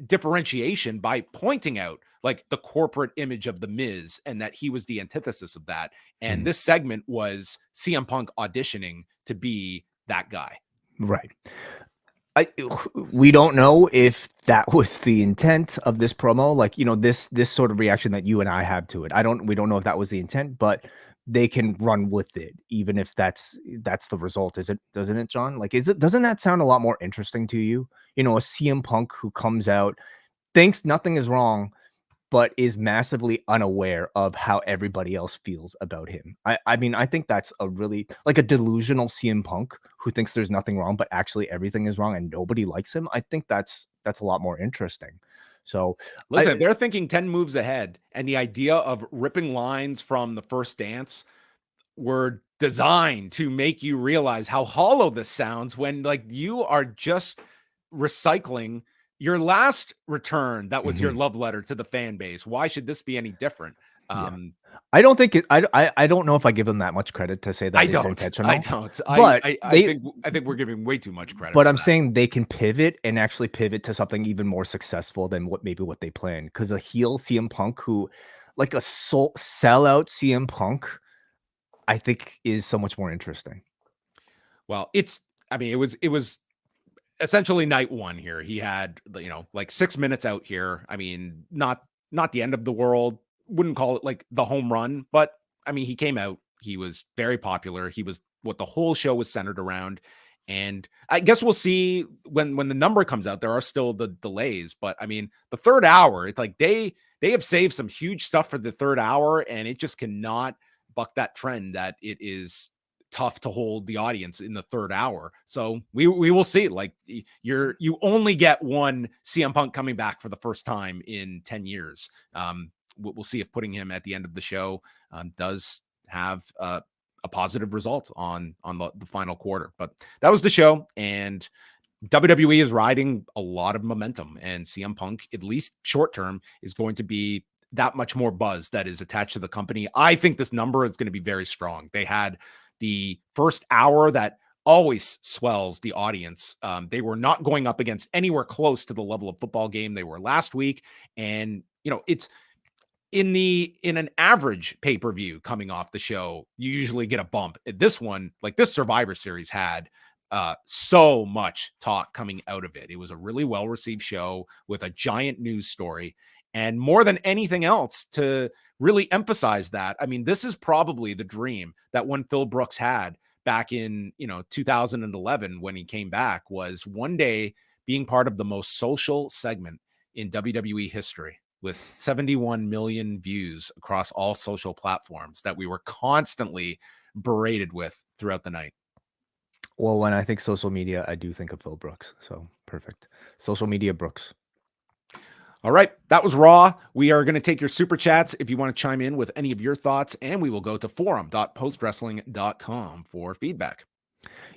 differentiation by pointing out like the corporate image of the Miz and that he was the antithesis of that. And this segment was CM Punk auditioning to be that guy. Right. We don't know if that was the intent of this promo. Like, this sort of reaction that you and I have to it. We don't know if that was the intent, but they can run with it, even if that's the result. Doesn't it, John? Like, doesn't that sound a lot more interesting to you? A CM Punk who comes out, thinks nothing is wrong, but is massively unaware of how everybody else feels about him. I mean, I think that's a really like a delusional CM Punk who thinks there's nothing wrong, but actually everything is wrong and nobody likes him. I think that's a lot more interesting. So listen, they're thinking 10 moves ahead, and the idea of ripping lines from the first dance were designed to make you realize how hollow this sounds when like you are just recycling your last return, that was your love letter to the fan base. Why should this be any different? I don't think it. I don't know if I give them that much credit to say that it's intentional. I don't. But I think we're giving way too much credit. But I'm saying they can pivot and actually pivot to something even more successful than what they planned. Because a heel CM Punk, who like a sellout CM Punk, I think is so much more interesting. Well, it was essentially night one here. He had, like 6 minutes out here. I mean, not the end of the world. Wouldn't call it like the home run, but I mean, he came out, he was very popular. He was what the whole show was centered around. And I guess we'll see when the number comes out. There are still the delays, but I mean, the third hour, it's like they have saved some huge stuff for the third hour, and it just cannot buck that trend that it is tough to hold the audience in the third hour. So we will see. Like you only get one CM Punk coming back for the first time in 10 years. We'll see if putting him at the end of the show does have a positive result on the final quarter. But that was the show, and WWE is riding a lot of momentum, and CM Punk, at least short term, is going to be that much more buzz that is attached to the company. I think this number is going to be very strong. They had the first hour that always swells the audience. They were not going up against anywhere close to the level of football game they were last week, and it's in an average pay-per-view coming off the show, you usually get a bump. This one, like this Survivor Series, had so much talk coming out of it. It was a really well-received show with a giant news story. And more than anything else, to really emphasize that, I mean, this is probably the dream that when Phil Brooks had back in 2011 when he came back, was one day being part of the most social segment in WWE history, with 71 million views across all social platforms that we were constantly berated with throughout the night. Well, when I think social media, I do think of Phil Brooks. So perfect. Social media Brooks. All right. That was Raw. We are going to take your super chats if you want to chime in with any of your thoughts, and we will go to forum.postwrestling.com for feedback.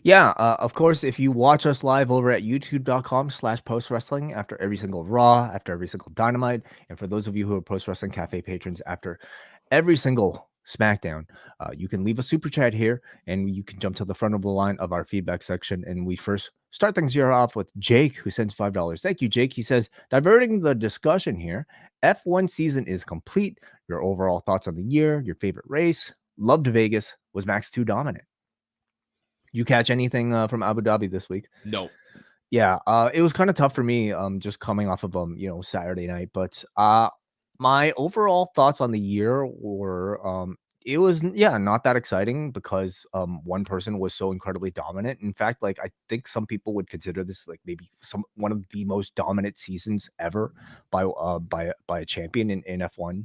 Yeah, of course, if you watch us live over at youtube.com/postwrestling after every single Raw, after every single Dynamite, and for those of you who are Post Wrestling Cafe patrons, after every single SmackDown, you can leave a super chat here, and you can jump to the front of the line of our feedback section. And we first start things here off with Jake, who sends $5. Thank you, Jake. He says, diverting the discussion here, F1 season is complete. Your overall thoughts on the year, your favorite race, loved Vegas, was Max 2 dominant? You catch anything from Abu Dhabi this week? No. Yeah, it was kind of tough for me, just coming off of Saturday night. But my overall thoughts on the year were, it was not that exciting because one person was so incredibly dominant. In fact, like I think some people would consider this like maybe one of the most dominant seasons ever by a champion in F1.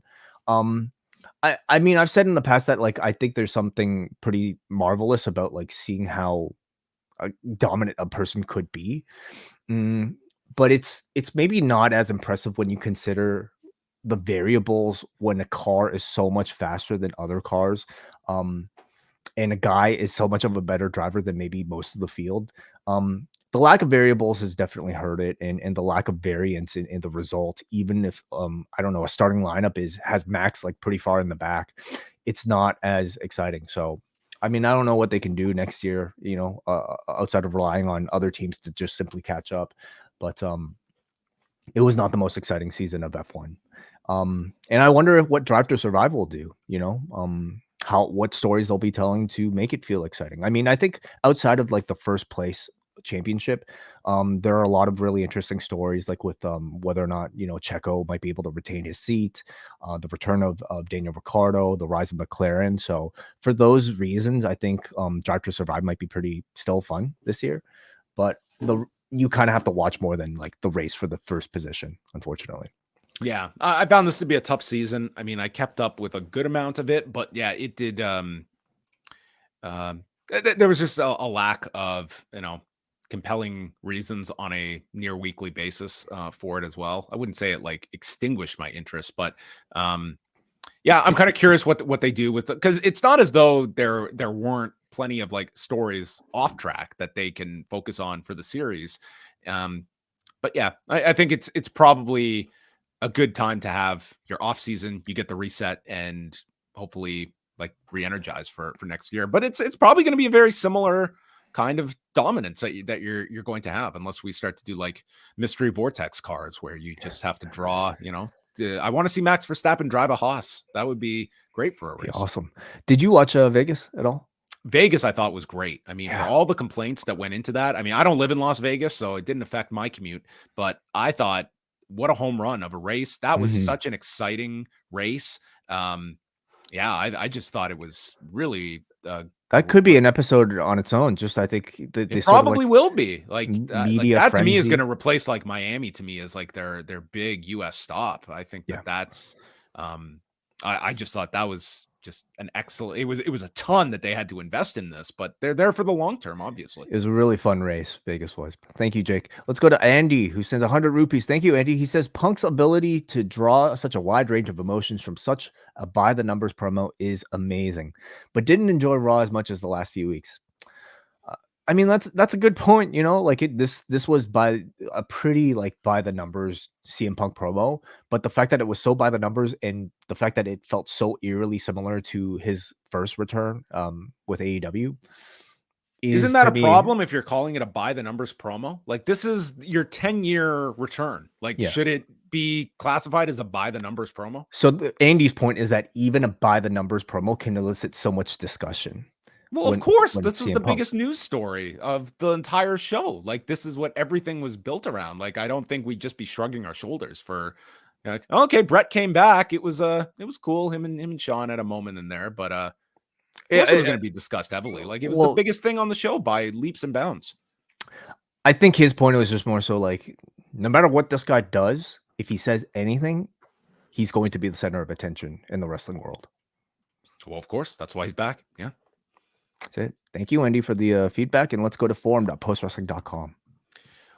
I mean, I've said in the past that like I think there's something pretty marvelous about like seeing how dominant a person could be, but it's maybe not as impressive when you consider the variables when a car is so much faster than other cars, and a guy is so much of a better driver than maybe most of the field. The lack of variables has definitely hurt it, and the lack of variance in the result, even if I don't know, a starting lineup has Max like pretty far in the back, it's not as exciting. So I mean, I don't know what they can do next year, outside of relying on other teams to just simply catch up. But it was not the most exciting season of F1. And I wonder what Drive to Survive will do, what stories they'll be telling to make it feel exciting. I mean, I think outside of like the first place championship, there are a lot of really interesting stories, like with whether or not Checo might be able to retain his seat, the return of Daniel Ricciardo, the rise of McLaren. So for those reasons, I think Drive to Survive might be pretty still fun this year, but you kind of have to watch more than like the race for the first position, unfortunately. Yeah, I found this to be a tough season. I mean, I kept up with a good amount of it, but yeah, it did. There was just a lack of compelling reasons on a near weekly basis for it as well. I wouldn't say it like extinguished my interest, but yeah, I'm kind of curious what they do with it, because it's not as though there weren't plenty of like stories off track that they can focus on for the series. But yeah, I think it's probably a good time to have your off season. You get the reset and hopefully like re-energize for next year. But it's probably going to be a very similar kind of dominance that you're going to have, unless we start to do like mystery vortex cards where you just have to draw. I want to see Max Verstappen drive a Haas. That would be great for a race. Awesome. Did you watch Vegas at all? Vegas, I thought was great. I mean, for all the complaints that went into that, I mean, I don't live in Las Vegas, so it didn't affect my commute, but I thought, what a home run of a race. That was such an exciting race. I just thought it was really that could be an episode on its own. Just I think it probably will be like media that frenzy. To me is going to replace like Miami to me as like their big US stop. I think that's I just thought that was just an excellent. It was a ton that they had to invest in this, but they're there for the long term. Obviously, it was a really fun race. Vegas was. Thank you, Jake. Let's go to Andy, who sends 100 rupees. Thank you, Andy. He says Punk's ability to draw such a wide range of emotions from such a by the numbers promo is amazing, but didn't enjoy Raw as much as the last few weeks. I mean, that's a good point. Like this was by a pretty like by the numbers CM Punk promo, but the fact that it was so by the numbers and the fact that it felt so eerily similar to his first return with AEW. Isn't that a problem if you're calling it a by the numbers promo? Like this is your 10-year return. Like should it be classified as a by the numbers promo? So Andy's point is that even a by the numbers promo can elicit so much discussion. Well, of course, this is the biggest news story of the entire show. Like, this is what everything was built around. Like, I don't think we'd just be shrugging our shoulders for, like, okay, Brett came back. It was cool. Him and Sean had a moment in there, but it was going to be discussed heavily. Like, it was the biggest thing on the show by leaps and bounds. I think his point was just more so like, no matter what this guy does, if he says anything, he's going to be the center of attention in the wrestling world. Well, of course, that's why he's back. Yeah. That's it. Thank you, Andy, for the feedback. And let's go to forum.postwrestling.com.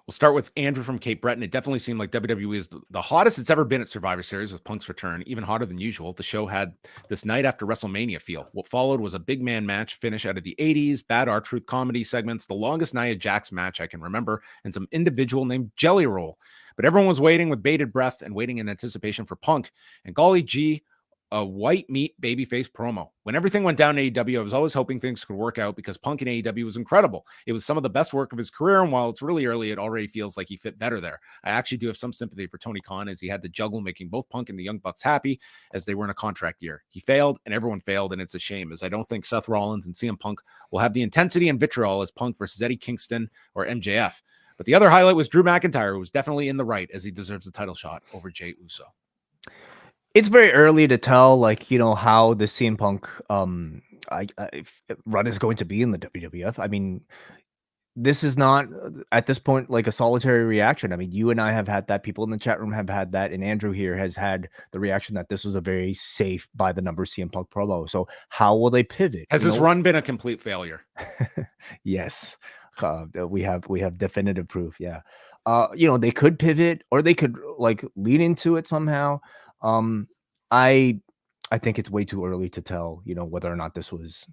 We'll start with Andrew from Cape Breton. It definitely seemed like WWE is the hottest it's ever been at Survivor Series with Punk's return, even hotter than usual. The show had this night after WrestleMania feel. What followed was a big man match finish out of the 80s, bad R-Truth comedy segments, the longest Nia Jax match I can remember, and some individual named Jelly Roll. But everyone was waiting with bated breath and waiting in anticipation for Punk. And golly gee, a white meat babyface promo. When everything went down in AEW, I was always hoping things could work out because Punk in AEW was incredible. It was some of the best work of his career, and while it's really early, it already feels like he fit better there. I actually do have some sympathy for Tony Khan as he had to juggle making both Punk and the Young Bucks happy as they were in a contract year. He failed, and everyone failed, and it's a shame as I don't think Seth Rollins and CM Punk will have the intensity and vitriol as Punk versus Eddie Kingston or MJF. But the other highlight was Drew McIntyre, who was definitely in the right as he deserves a title shot over Jey Uso. It's very early to tell, like, how the CM Punk run is going to be in the WWF. I mean, this is not, at this point, like a solitary reaction. I mean, you and I have had that. People in the chat room have had that. And Andrew here has had the reaction that this was a very safe by the numbers CM Punk promo. So how will they pivot? Has this run been a complete failure? Yes. We have definitive proof. Yeah. They could pivot or they could like lean into it somehow. I think it's way too early to tell, whether or not this was.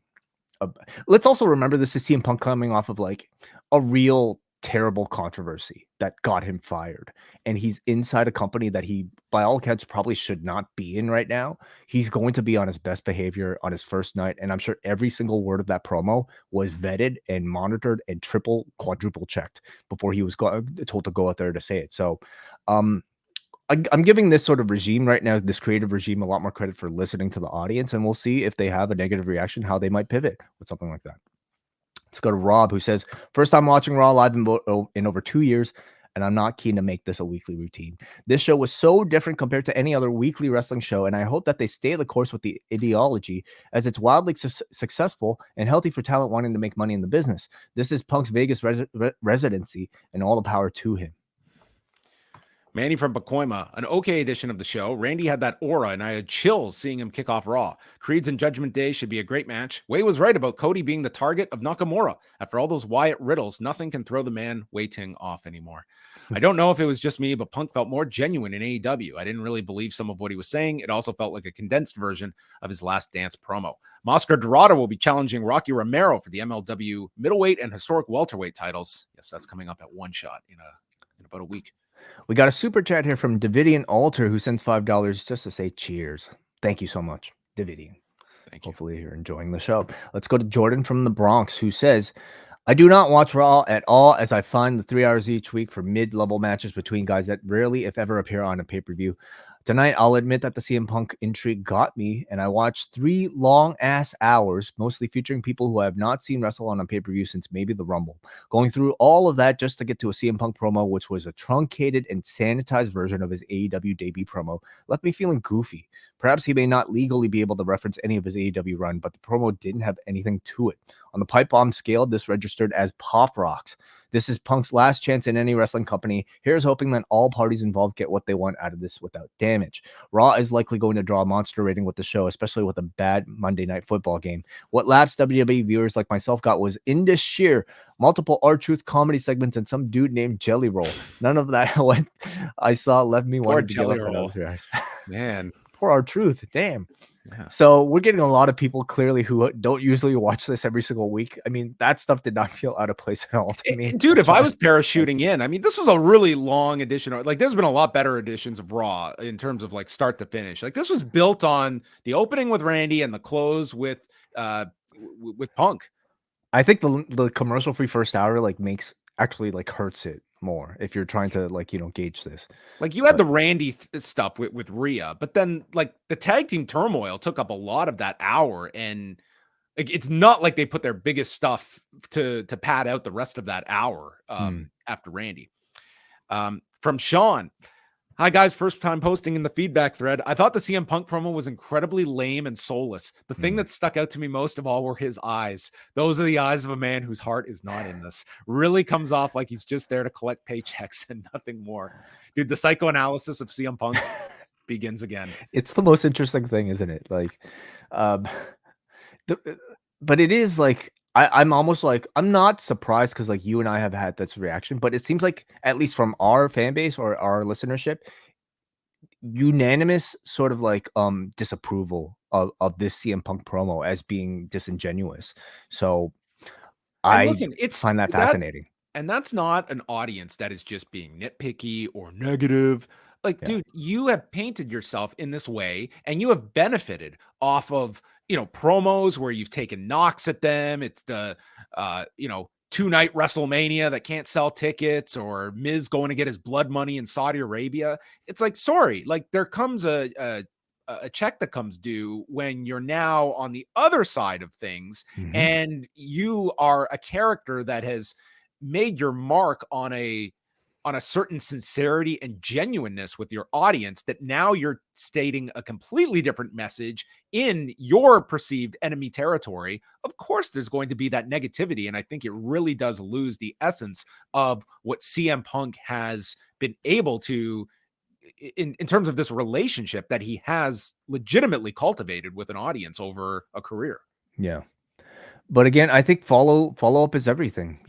Let's also remember this is CM Punk coming off of like a real terrible controversy that got him fired, and he's inside a company that he, by all accounts, probably should not be in right now. He's going to be on his best behavior on his first night, and I'm sure every single word of that promo was vetted and monitored and quadruple checked before he was told to go out there to say it. So, I'm giving this sort of regime right now, this creative regime, a lot more credit for listening to the audience, and we'll see if they have a negative reaction, how they might pivot with something like that. Let's go to Rob, who says, first time watching Raw live in over 2 years, and I'm not keen to make this a weekly routine. This show was so different compared to any other weekly wrestling show, and I hope that they stay the course with the ideology, as it's wildly successful and healthy for talent wanting to make money in the business. This is Punk's Vegas residency, and all the power to him. Manny from Pacoima, an okay edition of the show. Randy had that aura, and I had chills seeing him kick off Raw. Creeds and Judgment Day should be a great match. Wai was right about Cody being the target of Nakamura. After all those Wyatt riddles, nothing can throw the man Wai Ting off anymore. I don't know if it was just me, but Punk felt more genuine in AEW. I didn't really believe some of what he was saying. It also felt like a condensed version of his Last Dance promo. Oscar Dorado will be challenging Rocky Romero for the MLW middleweight and historic welterweight titles. Yes, that's coming up at One Shot in about a week. We got a super chat here from Davidian Alter who sends $5 just to say cheers. Thank you so much, Davidian. Thank you. Hopefully you're enjoying the show. Let's go to Jordan from the Bronx, who says, I do not watch Raw at all, as I find the 3 hours each week for mid-level matches between guys that rarely, if ever, appear on a pay-per-view. Tonight, I'll admit that the CM Punk intrigue got me, and I watched 3 long-ass hours, mostly featuring people who I have not seen wrestle on a pay-per-view since maybe the Rumble. Going through all of that just to get to a CM Punk promo, which was a truncated and sanitized version of his AEW debut promo, left me feeling goofy. Perhaps he may not legally be able to reference any of his AEW run, but the promo didn't have anything to it. On the pipe bomb scale, this registered as pop rocks. This is Punk's last chance in any wrestling company. Here's hoping that all parties involved get what they want out of this without damage. Raw is likely going to draw a monster rating with the show, especially with a bad Monday Night Football game. What laughs WWE viewers like myself got was Indus Sheer, multiple R-Truth comedy segments, and some dude named Jelly Roll. None of that what I saw left me wanting to get up. Man. Poor R-Truth. Damn. Yeah. So we're getting a lot of people clearly who don't usually watch this every single week. I mean, that stuff did not feel out of place at all to me. Dude, if I was parachuting in, I mean, this was a really long edition. Like, there's been a lot better editions of Raw in terms of like start to finish. Like, this was built on the opening with Randy and the close with Punk. I think the commercial-free first hour like actually hurts it more if you're trying to gauge this. Like, you had the Randy stuff with Rhea, but then like the Tag Team Turmoil took up a lot of that hour, and like it's not like they put their biggest stuff to pad out the rest of that hour after Randy. From Sean. Hi guys, first time posting in the feedback thread. I thought the CM Punk promo was incredibly lame and soulless. The thing that stuck out to me most of all were his eyes. Those are the eyes of a man whose heart is not in this. Really comes off like he's just there to collect paychecks and nothing more. Dude, the psychoanalysis of CM Punk begins again. It's the most interesting thing, isn't it? Like, but it is like, I'm almost like, I'm not surprised because like you and I have had this reaction, but it seems like at least from our fan base or our listenership, unanimous sort of like disapproval of this CM Punk promo as being disingenuous. So I find that fascinating. And that's not an audience that is just being nitpicky or negative. Like, dude, you have painted yourself in this way and you have benefited off of, promos where you've taken knocks at them. It's the, 2-night WrestleMania that can't sell tickets, or Miz going to get his blood money in Saudi Arabia. It's like, sorry, like there comes a check that comes due when you're now on the other side of things and you are a character that has made your mark on a certain sincerity and genuineness with your audience, that now you're stating a completely different message in your perceived enemy territory. Of course, there's going to be that negativity. And I think it really does lose the essence of what CM Punk has been able to, in terms of this relationship that he has legitimately cultivated with an audience over a career. Yeah. But again, I think follow up is everything.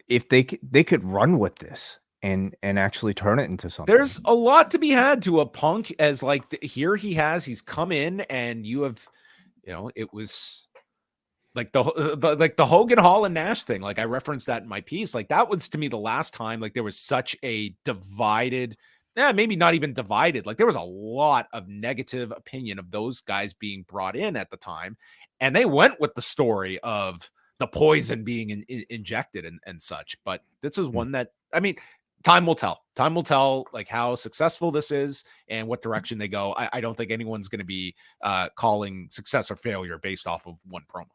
If they could run with this and actually turn it into something. There's a lot to be had to a Punk as like he's come in and you have, it was like the Hogan Hall and Nash thing. Like I referenced that in my piece. Like that was to me the last time like there was such a divided, maybe not even divided. Like there was a lot of negative opinion of those guys being brought in at the time. And they went with the story of the poison being injected and such. But this is one that, I mean, time will tell. Time will tell like how successful this is and what direction they go. I don't think anyone's going to be calling success or failure based off of one promo.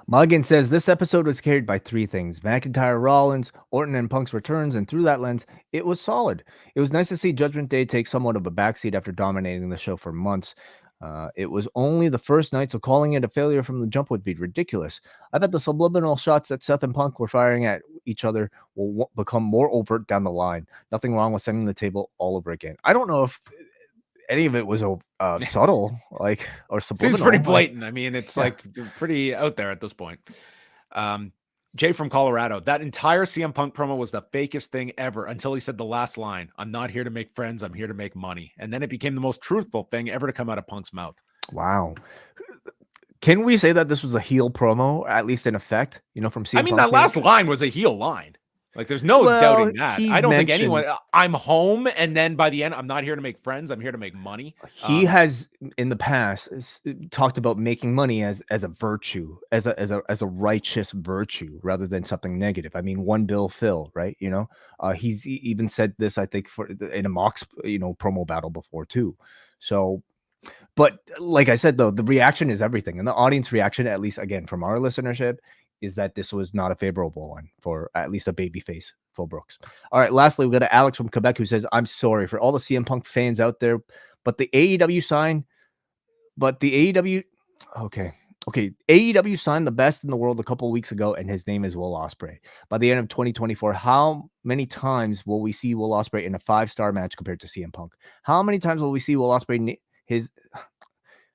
Mulligan says this episode was carried by 3 things: McIntyre, Rollins, Orton, and Punk's returns, and through that lens, it was solid. It was nice to see Judgment Day take somewhat of a backseat after dominating the show for months. It was only the first night, so calling it a failure from the jump would be ridiculous. I bet the subliminal shots that Seth and Punk were firing at each other will become more overt down the line. Nothing wrong with setting the table all over again. I don't know if any of it was subtle, like, or subliminal. Seems pretty blatant. I mean, it's like pretty out there at this point. Jay from Colorado, that entire CM Punk promo was the fakest thing ever until he said the last line, "I'm not here to make friends, I'm here to make money." And then it became the most truthful thing ever to come out of Punk's mouth. Wow. Can we say that this was a heel promo, at least in effect, from CM Punk? I mean, that last line was a heel line. Like, there's no doubting that. he I don't think mentioned- anyone. I'm home, and then by the end, I'm not here to make friends. I'm here to make money. He has in the past talked about making money as a virtue, as a righteous virtue rather than something negative. I mean, one bill Phil, right? You know, he's even said this, I think, in a Mox, promo battle before too. So, but like I said, though, the reaction is everything, and the audience reaction, at least again from our listenership, is that this was not a favorable one for at least a babyface, Phil Brooks. All right, lastly, we got Alex from Quebec who says, I'm sorry for all the CM Punk fans out there, but the AEW signed AEW signed the best in the world a couple of weeks ago, and his name is Will Ospreay. By the end of 2024, how many times will we see Will Ospreay in a 5-star match compared to CM Punk? How many times will we see Will Ospreay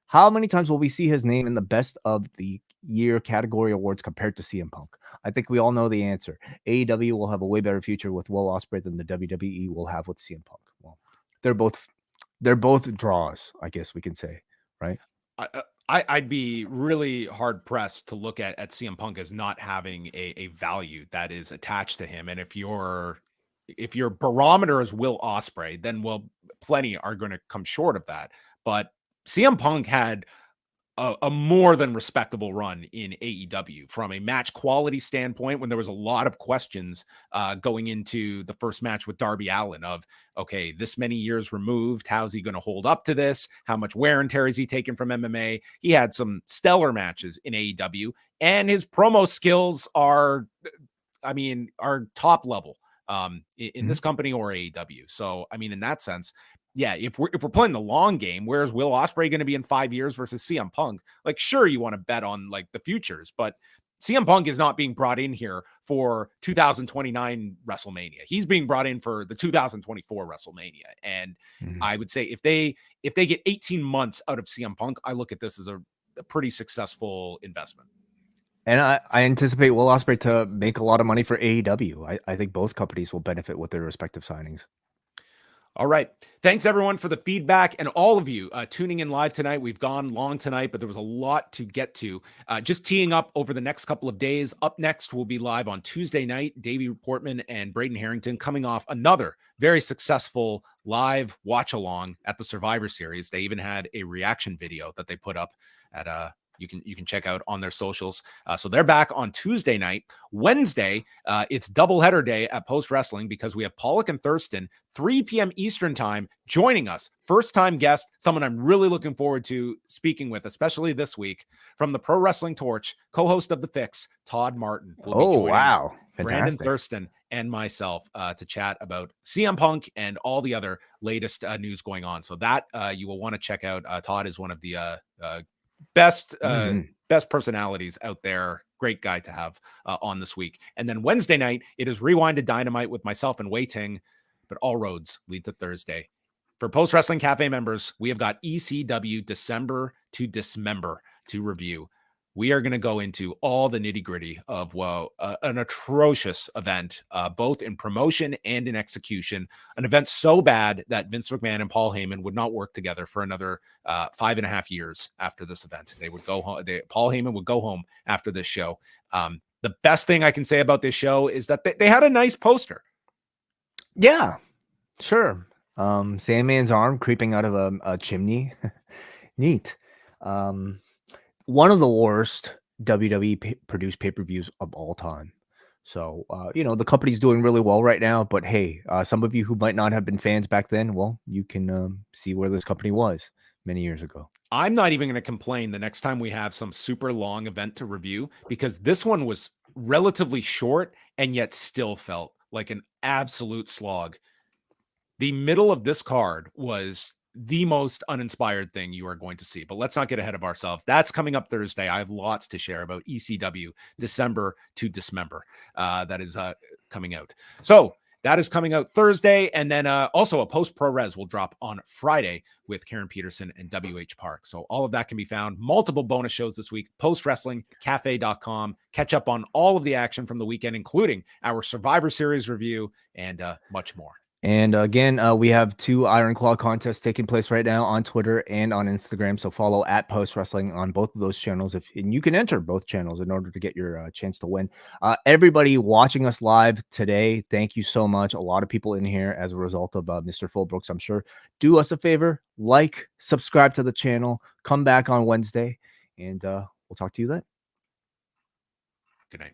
How many times will we see his name in the best of the year category awards compared to CM Punk? I think we all know the answer. AEW will have a way better future with Will Ospreay than the WWE will have with CM Punk. Well, they're both draws, I guess we can say, right? I'd be really hard pressed to look at CM Punk as not having a value that is attached to him. And if your barometer is Will Ospreay, then plenty are going to come short of that. But CM Punk had a more than respectable run in AEW from a match quality standpoint, when there was a lot of questions going into the first match with Darby Allin of, okay, this many years removed, how's he going to hold up to this? How much wear and tear is he taken from MMA? He had some stellar matches in AEW, and his promo skills are top level in this company or AEW. So, I mean, in that sense, yeah, if we're playing the long game, where's Will Ospreay going to be in 5 years versus CM Punk? Like, sure, you want to bet on like the futures, but CM Punk is not being brought in here for 2029 WrestleMania. He's being brought in for the 2024 WrestleMania. And I would say if they get 18 months out of CM Punk, I look at this as a pretty successful investment. And I anticipate Will Ospreay to make a lot of money for AEW. I think both companies will benefit with their respective signings. All right. Thanks, everyone, for the feedback and all of you tuning in live tonight. We've gone long tonight, but there was a lot to get to. Just teeing up over the next couple of days. Up next, we'll be live on Tuesday night. Davey Portman and Braden Harrington coming off another very successful live watch-along at the Survivor Series. They even had a reaction video that they put up at you can check out on their socials. So they're back on Tuesday night. Wednesday, it's doubleheader day at Post Wrestling because we have Pollock and Thurston, 3 p.m. Eastern time, joining us. First time guest, someone I'm really looking forward to speaking with, especially this week, from the Pro Wrestling Torch, co-host of The Fix, Todd Martin. Oh, wow. Brandon Thurston and myself to chat about CM Punk and all the other latest news going on. So that you will want to check out. Todd is one of the best personalities out there. Great guy to have on this week. And then Wednesday night, it is Rewind to Dynamite with myself and Wai Ting, but all roads lead to Thursday. For Post Wrestling Cafe members, we have got ECW December to Dismember to review. We are going to go into all the nitty gritty of an atrocious event, both in promotion and in execution. An event so bad that Vince McMahon and Paul Heyman would not work together for another 5.5 years after this event. They would go home. Paul Heyman would go home after this show. The best thing I can say about this show is that they had a nice poster. Yeah, sure. Sandman's arm creeping out of a chimney. Neat. One of the worst WWE produced pay-per-views of all time. So, the company's doing really well right now, but hey, some of you who might not have been fans back then, well, you can see where this company was many years ago. I'm not even going to complain the next time we have some super long event to review, because this one was relatively short and yet still felt like an absolute slog. The middle of this card was the most uninspired thing you are going to see, but let's not get ahead of ourselves. That's coming up Thursday. I have lots to share about ECW December to Dismember. That is coming out. So that is coming out Thursday. And then also a post pro res will drop on Friday with Karen Peterson and WH Park. So all of that can be found. Multiple bonus shows this week, postwrestlingcafe.com. Catch up on all of the action from the weekend, including our Survivor Series review and much more. And again, we have 2 Iron Claw contests taking place right now on Twitter and on Instagram. So follow at Post Wrestling on both of those channels. And you can enter both channels in order to get your chance to win. Everybody watching us live today, thank you so much. A lot of people in here as a result of Mr. Fullbrooks, I'm sure. Do us a favor, like, subscribe to the channel, come back on Wednesday, and we'll talk to you then. Good night.